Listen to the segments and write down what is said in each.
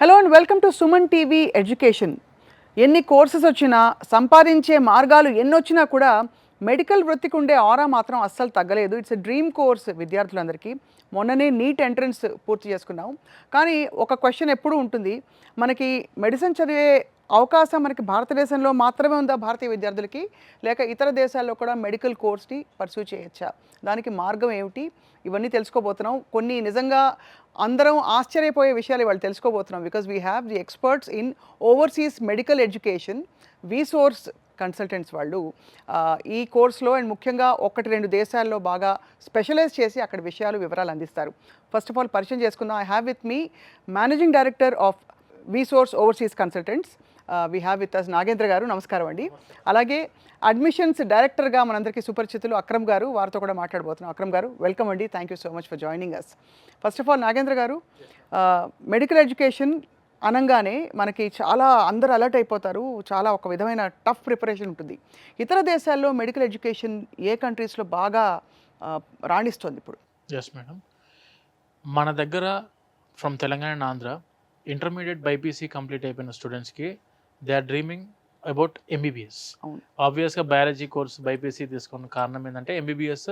Hello and welcome to Suman TV education. ఎన్ని courses వచ్చినా, సంపాదించే మార్గాలు ఎన్నొచ్చినా కూడా మెడికల్ వృత్తికి ఉండే ఆరా మాత్రం అస్సలు తగ్గలేదు. ఇట్స్ ఎ డ్రీమ్ కోర్స్ విద్యార్థులందరికీ. మొన్ననే నీట్ ఎంట్రన్స్ పూర్తి చేసుకున్నాం. కానీ ఒక క్వశ్చన్ ఎప్పుడూ ఉంటుంది, మనకి మెడిసిన్ చదివే అవకాశం మనకి భారతదేశంలో మాత్రమే ఉందా భారతీయ విద్యార్థులకి, లేక ఇతర దేశాల్లో కూడా మెడికల్ కోర్స్ని పర్సూ చేయొచ్చా? దానికి మార్గం ఏమిటి? ఇవన్నీ తెలుసుకోబోతున్నాం. కొన్ని నిజంగా అందరం ఆశ్చర్యపోయే విషయాలు ఇవాళ తెలుసుకోబోతున్నాం. Because we have the experts in overseas medical education, వీసోర్స్ consultants వాళ్ళు ఈ కోర్స్లో అండ్ ముఖ్యంగా 1-2 దేశాల్లో బాగా స్పెషలైజ్ చేసి అక్కడ వివరాలు అందిస్తారు. ఫస్ట్ ఆఫ్ ఆల్ పరిచయం చేసుకుందాం. I have with me managing director of VSource overseas consultants, we have with us Nagendra garu. నమస్కారం అండి. అలాగే అడ్మిషన్స్ డైరెక్టర్గా మనందరికీ సుపరిచితులు అక్రమ్ గారు, వారితో కూడా మాట్లాడబోతున్నాం. అక్రమ్ గారు, వెల్కమ్ అండి. Thank you so much for joining us. First of all Nagendra garu, medical education అనగానే మనకి చాలా అందరూ అలర్ట్ అయిపోతారు. చాలా ఒక విధమైన టఫ్ ప్రిపరేషన్ ఉంటుంది. ఇతర దేశాల్లో మెడికల్ ఎడ్యుకేషన్ ఏ కంట్రీస్లో బాగా రాణిస్తుంది ఇప్పుడు? ఎస్ మేడం, మన దగ్గర from Telangana and Andhra intermediate BiPC complete అయిపోయిన స్టూడెంట్స్కి they are dreaming about MBBS. ఆబ్వియస్గా బయాలజీ కోర్స్ బైపీసీ తీసుకున్న కారణం ఏంటంటే ఎంబీబీఎస్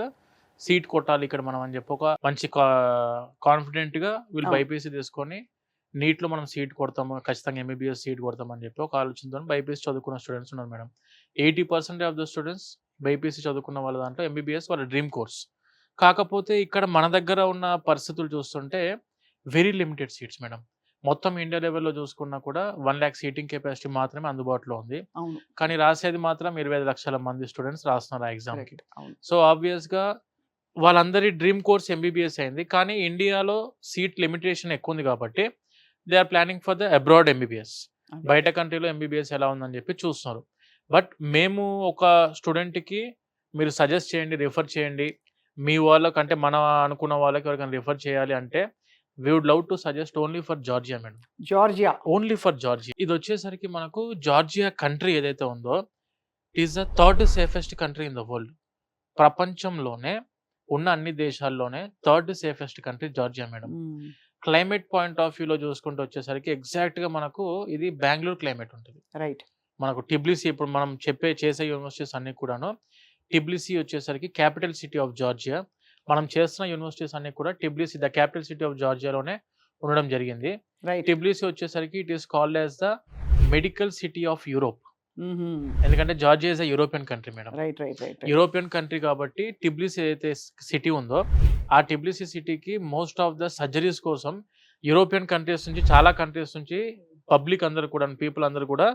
సీట్ కొట్టాలి ఇక్కడ మనం అని చెప్పి ఒక మంచి కాన్ఫిడెంట్గా వీళ్ళు బైపీసీ తీసుకొని నీట్లో మనం సీట్ కొడతాము, ఖచ్చితంగా ఎంబీబీఎస్ సీట్ కొడతామని చెప్పి ఒక ఆలోచనతో బైపీసీ చదువుకున్న స్టూడెంట్స్ ఉన్నారు madam. 80% of the students BiPC చదువుకున్న వాళ్ళ దాంట్లో ఎంబీబీఎస్ వాళ్ళ డ్రీమ్ కోర్స్. కాకపోతే ఇక్కడ మన దగ్గర ఉన్న పరిస్థితులు చూస్తుంటే వెరీ లిమిటెడ్ సీట్స్ మేడం. మొత్తం ఇండియా లెవెల్లో చూసుకున్నా కూడా 1 lakh సీటింగ్ కెపాసిటీ మాత్రమే అందుబాటులో ఉంది. కానీ రాసేది మాత్రం 25 లక్షల మంది స్టూడెంట్స్ రాస్తున్నారు ఆ ఎగ్జామ్కి. సో ఆబ్వియస్గా వాళ్ళందరి డ్రీమ్ కోర్స్ ఎంబీబీఎస్ అయింది. కానీ ఇండియాలో సీట్ లిమిటేషన్ ఎక్కువ ఉంది కాబట్టి they are planning for the abroad MBBS. బయట కంట్రీలో ఎంబీబీఎస్ ఎలా ఉందని చెప్పి చూస్తున్నారు. బట్ మేము ఒక స్టూడెంట్కి మీరు సజెస్ట్ చేయండి, రిఫర్ చేయండి, మీ వాళ్ళకంటే మనం అనుకున్న వాళ్ళకి ఎవరికైనా రిఫర్ చేయాలి అంటే we would love to suggest only for Georgia madam. Georgia, only for Georgia. ఇది వచ్చేసరికి మనకు జార్జియా కంట్రీ ఏదైతే ఉందో it is the 3rd safest country in the world. ప్రపంచంలోనే ఉన్న అన్ని దేశాల్లోనే 3rd safest country Georgia madam. Climate point of వ్యూలో చూసుకుంటూ వచ్చేసరికి ఎగ్జాక్ట్గా మనకు ఇది బెంగళూరు క్లైమేట్ ఉంటుంది. రైట్. మనకు టిబ్లిసీ ఇప్పుడు మనం చేసే యూనివర్సిటీస్ అన్ని కూడాను టిబ్లిసీ వచ్చేసరికి క్యాపిటల్ సిటీ ఆఫ్ జార్జియా. మనం చేస్తున్న యూనివర్సిటీస్ అన్ని కూడా Tbilisi the capital city of జార్జియాలోనే ఉండడం జరిగింది. టిబ్లిసీ వచ్చేసరికి it is called as the medical city of Europe. ఎందుకంటే Georgia is a European country madam. European country కాబట్టి టిబ్లిసీ ఏదైతే సిటీ ఉందో ఆ టిబ్లిసీ సిటీకి మోస్ట్ ఆఫ్ ద సర్జరీస్ కోసం యూరోపియన్ కంట్రీస్ నుంచి, చాలా కంట్రీస్ నుంచి పబ్లిక్ అందరూ కూడా, పీపుల్ అందరూ కూడా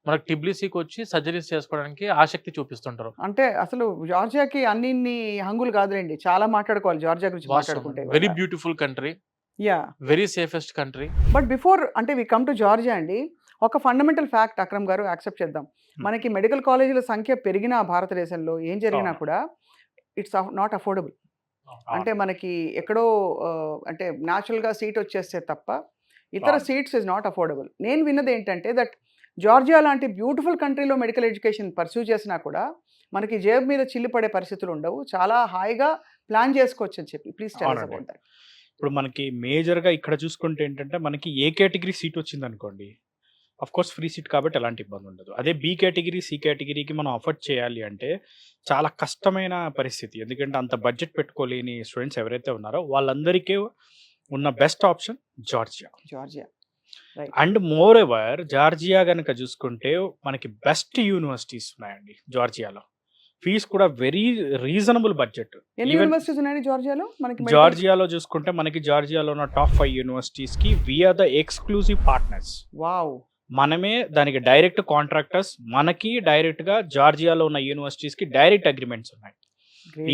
మనకు టిబ్లిసీకి వచ్చి సర్జరీస్ చేసుకోవడానికి ఆసక్తి చూపిస్తుంటారు. అంటే అసలు జార్జియాకి అన్ని హంగులు కాదులేండి, చాలా మాట్లాడుకోవాలి జార్జియా గురించి మాట్లాడుకుంటే. Very beautiful country, yeah, very safest country. But before అంటే వి కమ్ టు జార్జియా అండి, ఒక ఫండమెంటల్ ఫ్యాక్ట్ అక్రమ్ గారు యాక్సెప్ట్ చేద్దాం. మనకి మెడికల్ కాలేజీల సంఖ్య పెరిగిన భారతదేశంలో ఏం జరిగినా కూడా ఇట్స్ నాట్ అఫోర్డబుల్. అంటే మనకి ఎక్కడో అంటే న్యాచురల్గా సీట్ వచ్చేస్తే తప్ప ఇతర సీట్స్ ఇస్ నాట్ అఫోర్డబుల్. నేను విన్నది ఏంటంటే దట్ జార్జియా లాంటి బ్యూటిఫుల్ కంట్రీలో మెడికల్ ఎడ్యుకేషన్ పర్సూ చేసినా కూడా మనకి జేబు మీద చిల్లు పడే పరిస్థితులు ఉండవు, చాలా హాయిగా ప్లాన్ చేసుకోవచ్చు అని చెప్పి. Please tell us about that. ఇప్పుడు మనకి మేజర్గా ఇక్కడ చూసుకుంటే ఏంటంటే మనకి ఏ కేటగిరీ సీట్ వచ్చింది అనుకోండి, అఫ్ కోర్స్ ఫ్రీ సీట్ కాబట్టి ఎలాంటి ఇబ్బంది ఉండదు. అదే బి కేటగిరీ, సి కేటగిరీకి మనం అఫోర్డ్ చేయాలి అంటే చాలా కష్టమైన పరిస్థితి. ఎందుకంటే అంత బడ్జెట్ పెట్టుకోలేని స్టూడెంట్స్ ఎవరైతే ఉన్నారో వాళ్ళందరికీ ఉన్న best option Georgia. And moreover Georgia కనుక చూసుకుంటే మనకి బెస్ట్ యూనివర్సిటీస్ ఉన్నాయండి జార్జియాలో. ఫీజ్ కూడా వెరీ రీజనబుల్ బడ్జెట్. యూనివర్సిటీస్ ఉన్నాయి జార్జియాలో. మనకి జార్జియాలో చూసుకుంటే మనకి జార్జియాలో ఉన్న టాప్ 5 యూనివర్సిటీస్కి we are the exclusive partners. Wow. మనమే దానికి డైరెక్ట్ కాంట్రాక్టర్స్. మనకి డైరెక్ట్గా జార్జియాలో ఉన్న యూనివర్సిటీస్కి డైరెక్ట్ అగ్రిమెంట్స్ ఉన్నాయి.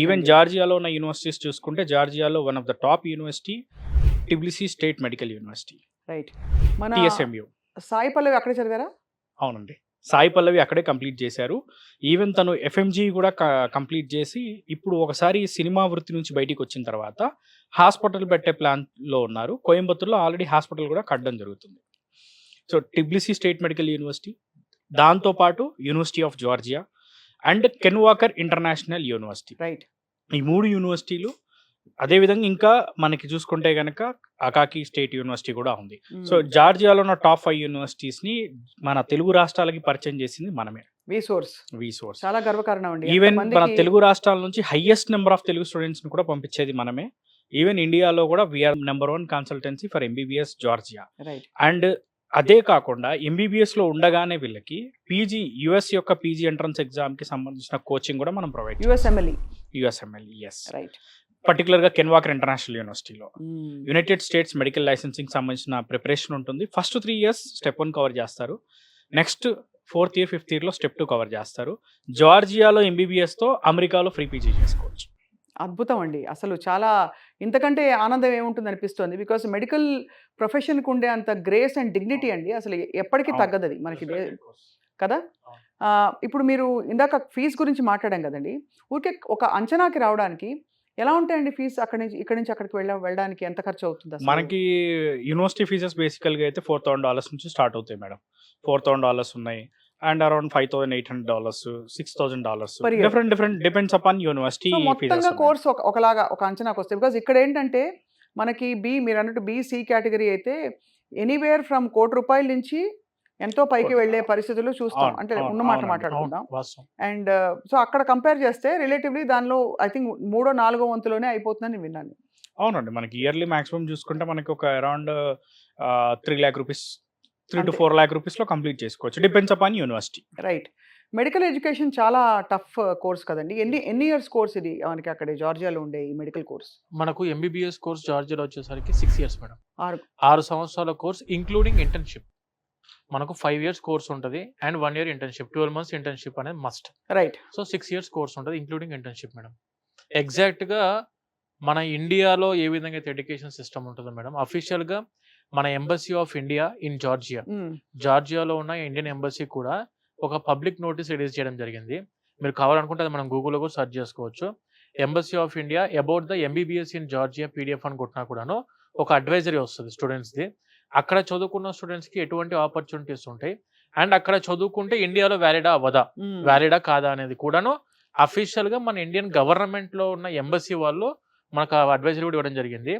ఈవెన్ జార్జియాలో ఉన్న యూనివర్సిటీస్ చూసుకుంటే జార్జియాలో one of the top university Tbilisi state medical university, right. TSMU. Sai Pallavi అక్కడే చదివారా? అవునండి, సాయి పల్లవి అక్కడే కంప్లీట్ చేశారు. ఈవెన్ తను FMG కూడా కంప్లీట్ చేసి ఇప్పుడు ఒకసారి సినిమా వృత్తి నుంచి బయటికి వచ్చిన తర్వాత హాస్పిటల్ పెట్టే ప్లాన్లో ఉన్నారు. కోయంబత్తూర్లో ఆల్రెడీ హాస్పిటల్ కూడా కట్టడం జరుగుతుంది. So Tbilisi state medical university, దాంతోపాటు university of Georgia and Ken Walker international university, right. ఈ 3 యూనివర్సిటీలు అదేవిధంగా ఇంకా మనకి చూసుకుంటే గనక అకాకి స్టేట్ యూనివర్సిటీ కూడా ఉంది. సో జార్జియాలో ఉన్న టాప్ 5 యూనివర్సిటీస్‌ని మన తెలుగు రాష్ట్రాలకి పరిచయం చేసింది మనమే. వి సోర్స్ వీసోర్స్. చాలా గర్వకారణం అండి. ఈవెన్ మన ఎంతమందికి తెలుగు రాష్ట్రాల నుంచి హైయెస్ట్ నెంబర్ ఆఫ్ తెలుగు స్టూడెంట్స్‌ని కూడా పంపించేది మనమే. ఈవెన్ ఇండియాలో కూడా we are number 1 consultancy for MBBS Georgia. Right. And అదే కాకుండా ఎంబీబీఎస్‌లో ఉండగానే వీళ్ళకి పీజీ యూఎస్ యొక్క పీజీ ఎంట్రన్స్ ఎగ్జామ్‌కి సంబంధించిన కోచింగ్ కూడా మనం ప్రొవైడ్ చేస్తాం. యుఎస్ఎంఎల్ఈ. USML yes. రైట్. పర్టికులర్‌గా కెన్వాకర్ ఇంటర్నేషనల్ యూనివర్సిటీలో యునైటెడ్ స్టేట్స్ మెడికల్ లైసెన్సింగ్ సంబంధించిన ప్రిపరేషన్ ఉంటుంది. ఫస్ట్ 3 ఇయర్స్ స్టెప్ 1 కవర్ చేస్తారు. నెక్స్ట్ 4th ఇయర్ 5th ఇయర్‌లో స్టెప్ 2 కవర్ చేస్తారు. జార్జియాలో ఎంబీబీఎస్‌తో అమెరికాలో ఫ్రీ పీజీ చేసుకోవచ్చు. అద్భుతం అండి. అసలు చాలా ఇంతకంటే ఆనందం ఏముంటుంది అనిపిస్తుంది. బికాస్ మెడికల్ ప్రొఫెషన్‌కి ఉండే అంత గ్రేస్ అండ్ డిగ్నిటీ అండి అసలు ఎప్పటికీ అవును. తగ్గదది మనకి కదా! అవును. ఇప్పుడు మీరు ఇందాక ఫీజ్ గురించి మాట్లాడాం కదండీ! ఊరికే ఒక అంచనాకి రావడానికి ఎలా ఉంటాయండి ఫీజ్ ఇక్కడి నుంచి అక్కడికి వెళ్ళడానికి ఎంత ఖర్చు అవుతుంది అసలు? మనకి యూనివర్సిటీ ఫీజెస్ బేసికల్‌గా అయితే $4,000 నుంచి స్టార్ట్ అవుతాయి మేడం. $4,000 ఉన్నాయి. And around $5,800, $6,000 Per year. Different depends upon university so fees మొత్తంగా ఉన్నాయి. కోర్స్ ఒకలాగా ఒక అంచనాకి వస్తాయి. బికాజ్ ఇక్కడ ఏంటంటే మనకి మీరన్నట్టు సి కేటగిరీ అయితే ఎనీవేర్ ఫ్రమ్ రూ. 1,00,00,000 నుంచి ఎంతో పైకి వెళ్ళే పరిస్థితులు చూస్తాం. అవును, అంటే అవును, ఉన్న మాట అవునండి. మాట్లాడుకుందాం. వాస్తవం. అండ్ సో అక్కడ కంపేర్ చేస్తే రిలేటివ్లీ దానిలో ఐ థింక్ మూడో నాలుగో వంతులోనే అయిపోతుందని విన్నాను. అవునండి. మనకి ఇయర్లీ మాక్సిమం చూసుకుంటే మనకి ఒక అరౌండ్ 3 lakh రూపీస్ 3 to అంతే. 4 lakh రూపీస్‌లో కంప్లీట్ చేసుకోవచ్చు. Depends upon university. Right. Medical education చాలా టఫ్ కోర్స్ కదండి. ఎన్ని ఇయర్స్ కోర్స్ ఇది మనకి అక్కడ జార్జియాలో ఉండే ఈ మెడికల్ కోర్స్? మనకు ఎంబీబీఎస్ కోర్స్ జార్జియాలో వచ్చేసరికి 6 ఇయర్స్ మేడం. 6 6 సంవత్సరాల కోర్స్ ఇంక్లూడింగ్ ఇంటర్న్‌షిప్. మనకు 5 ఇయర్స్ కోర్స్ ఉంటది. And 1 year internship. 12 months internship అనేది must. Right. So 6 years course ఉంటది ఇంక్లూడింగ్ ఇంటర్న్‌షిప్ మేడం. ఎగ్జాక్ట్‌గా మన ఇండియాలో ఏ విధంగా అయితే ఎడ్యుకేషన్ సిస్టమ్ ఉంటుందో మేడం, అఫీషియల్‌గా మన embassy of India in Georgia, జార్జియాలో ఉన్న ఇండియన్ ఎంబసీ కూడా ఒక పబ్లిక్ నోటీస్ రిలీజ్ చేయడం జరిగింది. మీరు కావాలనుకుంటే అది మనం గూగుల్‌లో కూడా సెర్చ్ చేసుకోవచ్చు. Embassy of India about the MBBS in Georgia PDF అని కొట్టినా కూడాను ఒక అడ్వైజరీ వస్తది స్టూడెంట్స్‌ది. అక్కడ చదువుకున్న స్టూడెంట్స్‌కి ఎటువంటి ఆపర్చునిటీస్ ఉంటాయి. అండ్ అక్కడ చదువుకుంటే ఇండియాలో వ్యాలిడా అవ్వదా? వ్యాలిడా కాదా అనేది కూడాను అఫీషియల్‌గా మన ఇండియన్ గవర్నమెంట్‌లో ఉన్న ఎంబసీ వాళ్ళు మనకు అడ్వైజరీ కూడా ఇవ్వడం జరిగింది.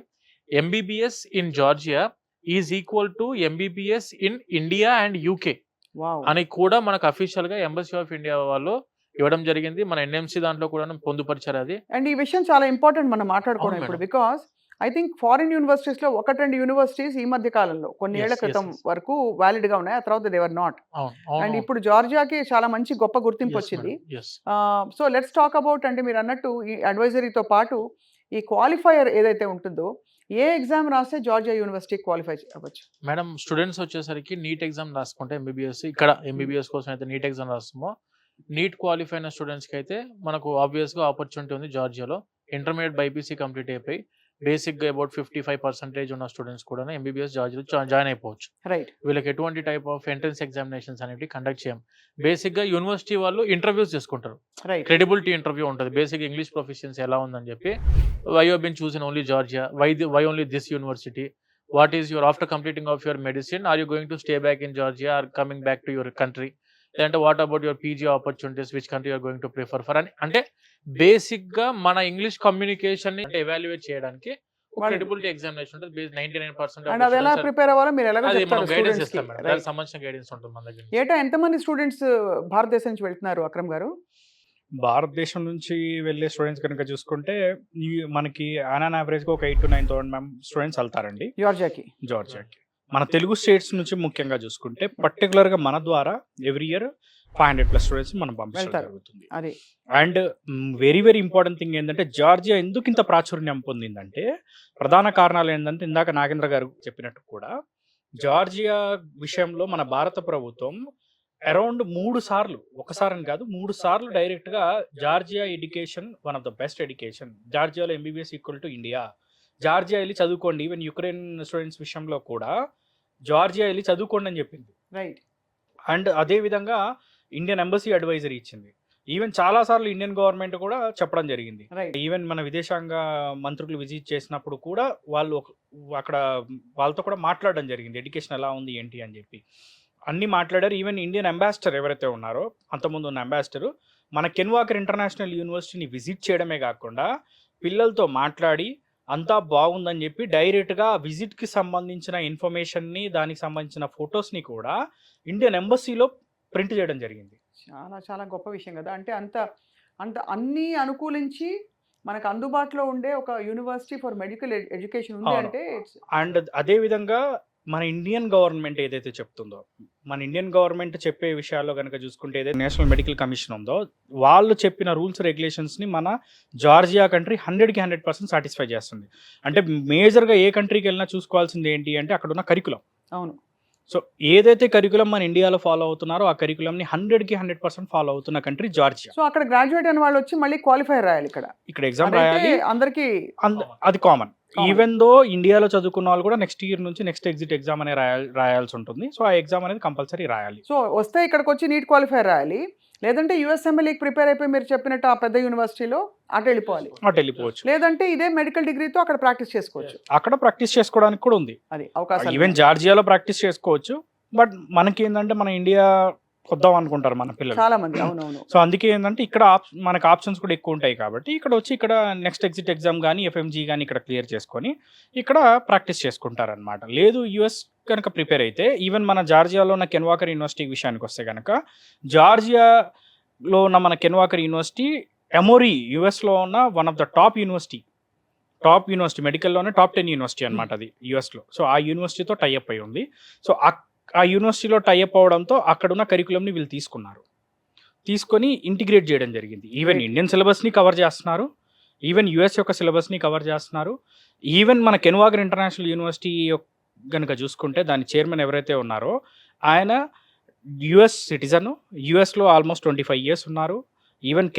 MBBS in Georgia is equal to MBBS in India and UK wow. అని కూడా మనకు అఫీషియల్‌గా ఎంబసీ ఆఫ్ ఇండియా వాళ్ళు ఇవ్వడం జరిగింది. మన ఎన్ఎంసీ దాంట్లో కూడా పొందుపరిచారు అది. అండ్ ఈ విషయం చాలా ఇంపార్టెంట్ మనం మాట్లాడుకోవడం అవును ఇప్పుడు. Madam. Because I think foreign యూనివర్సిటీస్‌లో 1-2 యూనివర్సిటీస్ ఈ మధ్య కాలంలో కొన్ని ఏళ్ల Yes, క్రితం yes. వరకు వ్యాలిడ్‌గా ఉన్నాయి. ఆ తర్వాత దే వర్ నాట్. అవును. అండ్ అవును. ఇప్పుడు జార్జియాకి చాలా మంచి గొప్ప గుర్తింపు Yes, వచ్చింది. madam. Yes. So let's talk about అంటే మీరు అన్నట్టు ఈ అడ్వైజరీతో పాటు ఈ క్వాలిఫైయర్ ఏదైతే ఉంటుందో ఏ ఎగ్జామ్ రాస్తే జార్జియా యూనివర్సిటీ క్వాలిఫై అవ్వచ్చు? మేడం స్టూడెంట్స్ వచ్చేసరికి నీట్ ఎగ్జామ్ రాసుకుంటే ఎంబీబీఎస్ ఇక్కడ ఎంబీబీఎస్ కోసం అయితే నీట్ ఎగ్జామ్ రాస్తామో, నీట్ క్వాలిఫై అయిన స్టూడెంట్స్కి అయితే మనకు ఆబ్వియస్గా ఆపర్చునిటీ ఉంది జార్జియాలో. ఇంటర్మీడియట్ బైపీసీ కంప్లీట్ అయిపోయి బేసిక్గా అబౌట్ 55% ఉన్న స్టూడెంట్స్ కూడా ఎంబీబీఎస్ జార్జియాలో జాయిన్ అయిపోవచ్చు. రైట్. వీళ్ళకి ఎటువంటి టైప్ ఆఫ్ ఎంట్రన్స్ ఎగ్జామినేషన్స్ అనేవి కండక్ట్ చేయం. బేసిక్గా యూనివర్సిటీ వాళ్ళు ఇంటర్వ్యూస్ చేసుకుంటారు. రైట్. క్రెడిబిలిటీ ఇంటర్వ్యూ ఉంటుంది. బేసిక్ ఇంగ్లీష్ ప్రొఫిషియన్సీ ఎలా ఉందని చెప్పి, why you been choose in only Georgia, why only this university, what is your after completing of your medicine are you going to stay back in Georgia or coming back to your country, లేదంటే what about your PG opportunities, which country you're going to prefer for అని, అంటే బేసిక్గా మన English communication ని evaluate చేయడానికి credibility examination ఉంటుంది. 99% and అది ఎలా ప్రిపేర్ అవ్వాలో మీరు ఎలాగో అది మనం చెప్తారు గైడెన్స్ స్టూడెంట్స్‌కి. ఇస్తాం మేడం. దానికి సంబంధించిన గైడెన్స్ ఉంటుంది మన దగ్గర. ఏటా ఎంతమంది స్టూడెంట్స్ భారతదేశం నుంచి వెళ్తున్నారు అక్రమ్ గారు? భారతదేశం నుంచి వెళ్ళే స్టూడెంట్స్ కనుక చూసుకుంటే మనకి ఆన్ యావరేజ్గా ఒక 8,000 to 9,000 స్టూడెంట్స్ వెళ్తారండి జార్జియాకి. మన తెలుగు స్టేట్స్ నుంచి ముఖ్యంగా చూసుకుంటే పర్టికులర్గా మన ద్వారా ఎవ్రీ ఇయర్ 500+ స్టూడెంట్స్ మనం పంపించడం జరుగుతుంది. అది and very very important thing ఏంటంటే జార్జియా ఎందుకు ఇంత ప్రాచుర్యం పొందిందంటే ప్రధాన కారణాలు ఏంటంటే ఇందాక నాగేంద్ర గారు చెప్పినట్టు కూడా జార్జియా విషయంలో మన భారత ప్రభుత్వం అరౌండ్ 3 సార్లు, ఒకసారి కాదు 3 సార్లు డైరెక్ట్గా Georgia education one of the best education, జార్జియాలో MBBS equal to India, Georgia వెళ్ళి చదువుకోండి, ఈవెన్ యుక్రెయిన్ స్టూడెంట్స్ విషయంలో కూడా జార్జియా వెళ్ళి చదువుకోండి అని చెప్పింది. రైట్. అండ్ అదేవిధంగా ఇండియన్ ఎంబసీ అడ్వైజరీ ఇచ్చింది. ఈవెన్ చాలాసార్లు ఇండియన్ గవర్నమెంట్ కూడా చెప్పడం జరిగింది. రైట్. ఈవెన్ మన విదేశాంగ మంత్రులు విజిట్ చేసినప్పుడు కూడా వాళ్ళు అక్కడ వాళ్ళతో కూడా మాట్లాడడం జరిగింది, ఎడ్యుకేషన్ ఎలా ఉంది ఏంటి అని చెప్పి అన్నీ మాట్లాడారు. ఈవెన్ ఇండియన్ అంబాసిడర్ ఎవరైతే ఉన్నారో అంతకుముందు ఉన్న అంబాసిడర్ మన కెన్వాకర్ ఇంటర్నేషనల్ యూనివర్సిటీని విజిట్ చేయడమే కాకుండా పిల్లలతో మాట్లాడి అంతా బాగుందని చెప్పి డైరెక్ట్గా విజిట్కి సంబంధించిన ఇన్ఫర్మేషన్ని, దానికి సంబంధించిన ఫొటోస్ని కూడా ఇండియన్ ఎంబసీలో ప్రింట్ చేయడం జరిగింది. చాలా చాలా గొప్ప విషయం కదా! అంటే అంత అంత అన్నీ అనుకూలించి మనకు అందుబాటులో ఉండే ఒక యూనివర్సిటీ ఫర్ మెడికల్ ఎడ్యుకేషన్ ఉంది అవును. అంటే ఇట్స్ అండ్ అదే విధంగా మన ఇండియన్ గవర్నమెంట్ ఏదైతే చెప్తుందో, మన ఇండియన్ గవర్నమెంట్ చెప్పే విషయాల్లో కనుక చూసుకుంటే ఏదైతే నేషనల్ మెడికల్ కమిషన్ ఉందో, వాళ్ళు చెప్పిన రూల్స్ రెగ్యులేషన్స్ని మన జార్జియా కంట్రీ 100కి 100% సాటిస్ఫై చేస్తుంది. అంటే మేజర్గా ఏ కంట్రీకి వెళ్ళినా చూసుకోవాల్సింది ఏంటి అంటే అక్కడ ఉన్న కరికులం. అవును. సో ఏదైతే కరికులం మన ఇండియాలో ఫాలో అవుతున్నారో ఆ కరికులంని 100కి 100% ఫాలో అవుతున్న కంట్రీ జార్జియా. సో అక్కడ గ్రాడ్యుయేట్ అయిన వాళ్ళు వచ్చి మళ్ళీ క్వాలిఫైర్ రాయాలి ఇక్కడ. ఇక్కడ ఎగ్జామ్ అదైతే రాయాలి. అందరికీ అది కామన్. ఈవెన్ దో ఇండియాలో చదువుకున్న వాళ్ళు కూడా నెక్స్ట్ ఇయర్ నుంచి నెక్స్ట్ ఎగ్జిట్ ఎగ్జామ్ అనే రాయాల్సి ఉంటుంది. సో ఆ ఎగ్జామ్ అనేది కంపల్సరీ రాయాలి. సో వస్తే ఇక్కడికి వచ్చి నీట్ క్వాలిఫైర్ రాయాలి. లేదంటే యూఎస్ఎంఎల్ఈకి ప్రిపేర్ అయిపోయి మీరు చెప్పినట్టు ఆ పెద్ద యూనివర్సిటీలో అటు వెళ్ళిపోవాలి. అటు వెళ్ళిపోవచ్చు. లేదంటే ఇదే మెడికల్ డిగ్రీతో అక్కడ ప్రాక్టీస్ చేసుకోవచ్చు. అక్కడ ప్రాక్టీస్ చేసుకోవడానికి కూడా ఉంది. అది అవకాశం. ఈవెన్ జార్జియాలో ప్రాక్టీస్ చేసుకోవచ్చు. బట్ మనకి ఏంటంటే మన ఇండియా వద్దాం అనుకుంటారు మన పిల్లలు. చాలా మంది. అవునవును. సో అందుకే ఏంటంటే ఇక్కడ మనకు ఆప్షన్స్ కూడా ఎక్కువ ఉంటాయి కాబట్టి ఇక్కడ వచ్చి ఇక్కడ నెక్స్ట్ ఎగ్జిట్ ఎగ్జామ్ కానీ ఎఫ్ఎంజీ కానీ ఇక్కడ క్లియర్ చేసుకొని ఇక్కడ ప్రాక్టీస్ చేసుకుంటారనమాట. లేదు యూఎస్ కనుక ప్రిపేర్ అయితే ఈవెన్ మన జార్జియాలో ఉన్న కెన్వాకర్ యూనివర్సిటీ విషయానికి వస్తే కనుక జార్జియాలో ఉన్న మన కెన్వాకర్ యూనివర్సిటీ ఎమోరీ యూఎస్లో ఉన్న one of the top university మెడికల్లోనే టాప్ 10 యూనివర్సిటీ అనమాట అది యూఎస్లో. సో ఆ యూనివర్సిటీతో టైఅప్ అయి ఉంది. సో ఆ యూనివర్సిటీలో టైఅప్ అవడంతో అక్కడున్న కరికులంని వీళ్ళు తీసుకొని ఇంటిగ్రేట్ చేయడం జరిగింది. ఈవెన్ ఇండియన్ సిలబస్ని కవర్ చేస్తున్నారు, ఈవెన్ యుఎస్ యొక్క సిలబస్ని కవర్ చేస్తున్నారు. ఈవెన్ మన కెన్వాకర్ ఇంటర్నేషనల్ యూనివర్సిటీ కనుక చూసుకుంటే దాని చైర్మన్ ఎవరైతే ఉన్నారో ఆయన యుఎస్ సిటిజన్, యుఎస్లో ఆల్మోస్ట్ 25 years ఉన్నారు. ఈవెన్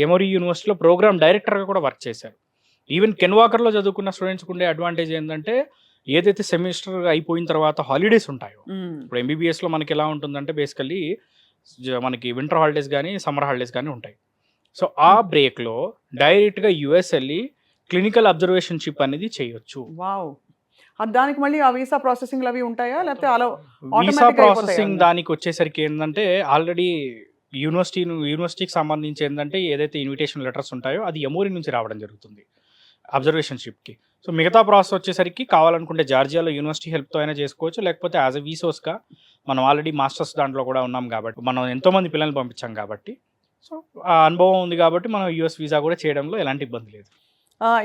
ఎమోరీ యూనివర్సిటీలో ప్రోగ్రామ్ డైరెక్టర్గా కూడా వర్క్ చేశారు. ఈవెన్ కెన్వాకర్లో చదువుకున్న స్టూడెంట్స్కి ఉండే అడ్వాంటేజ్ ఏంటంటే ఏదైతే సెమిస్టర్ అయిపోయిన తర్వాత హాలిడేస్ ఉంటాయో, ఇప్పుడు ఎంబీబీఎస్లో మనకి ఎలా ఉంటుందంటే బేసికల్లీ మనకి వింటర్ హాలిడేస్ కానీ సమ్మర్ హాలిడేస్ కానీ ఉంటాయి. సో ఆ బ్రేక్లో డైరెక్ట్గా యుఎస్ వెళ్ళి క్లినికల్ అబ్జర్వేషన్షిప్ అనేది చేయొచ్చు. వావ్! దానికి మళ్ళీ ఆ వీసా ప్రాసెసింగ్ అవి ఉంటాయా లేకపోతే అలా వీసా ప్రాసెసింగ్ దానికి వచ్చేసరికి ఏంటంటే ఆల్రెడీ యూనివర్సిటీకి సంబంధించి ఏంటంటే ఏదైతే ఇన్విటేషన్ లెటర్స్ ఉంటాయో అది ఎమోరీ నుంచి రావడం జరుగుతుంది అబ్జర్వేషన్షిప్కి. సో మిగతా ప్రాసెస్ వచ్చేసరికి కావాలనుకుంటే జార్జియాలో యూనివర్సిటీ హెల్ప్తో అయినా చేసుకోవచ్చు, లేకపోతే యాజ్ ఎ వీసోస్గా మనం ఆల్రెడీ మాస్టర్స్ దాంట్లో కూడా ఉన్నాం కాబట్టి మనం ఎంతోమంది పిల్లల్ని పంపించాం కాబట్టి సో ఆ అనుభవం ఉంది కాబట్టి మనం యూఎస్ వీసా కూడా చేయడంలో ఎలాంటి ఇబ్బంది లేదు.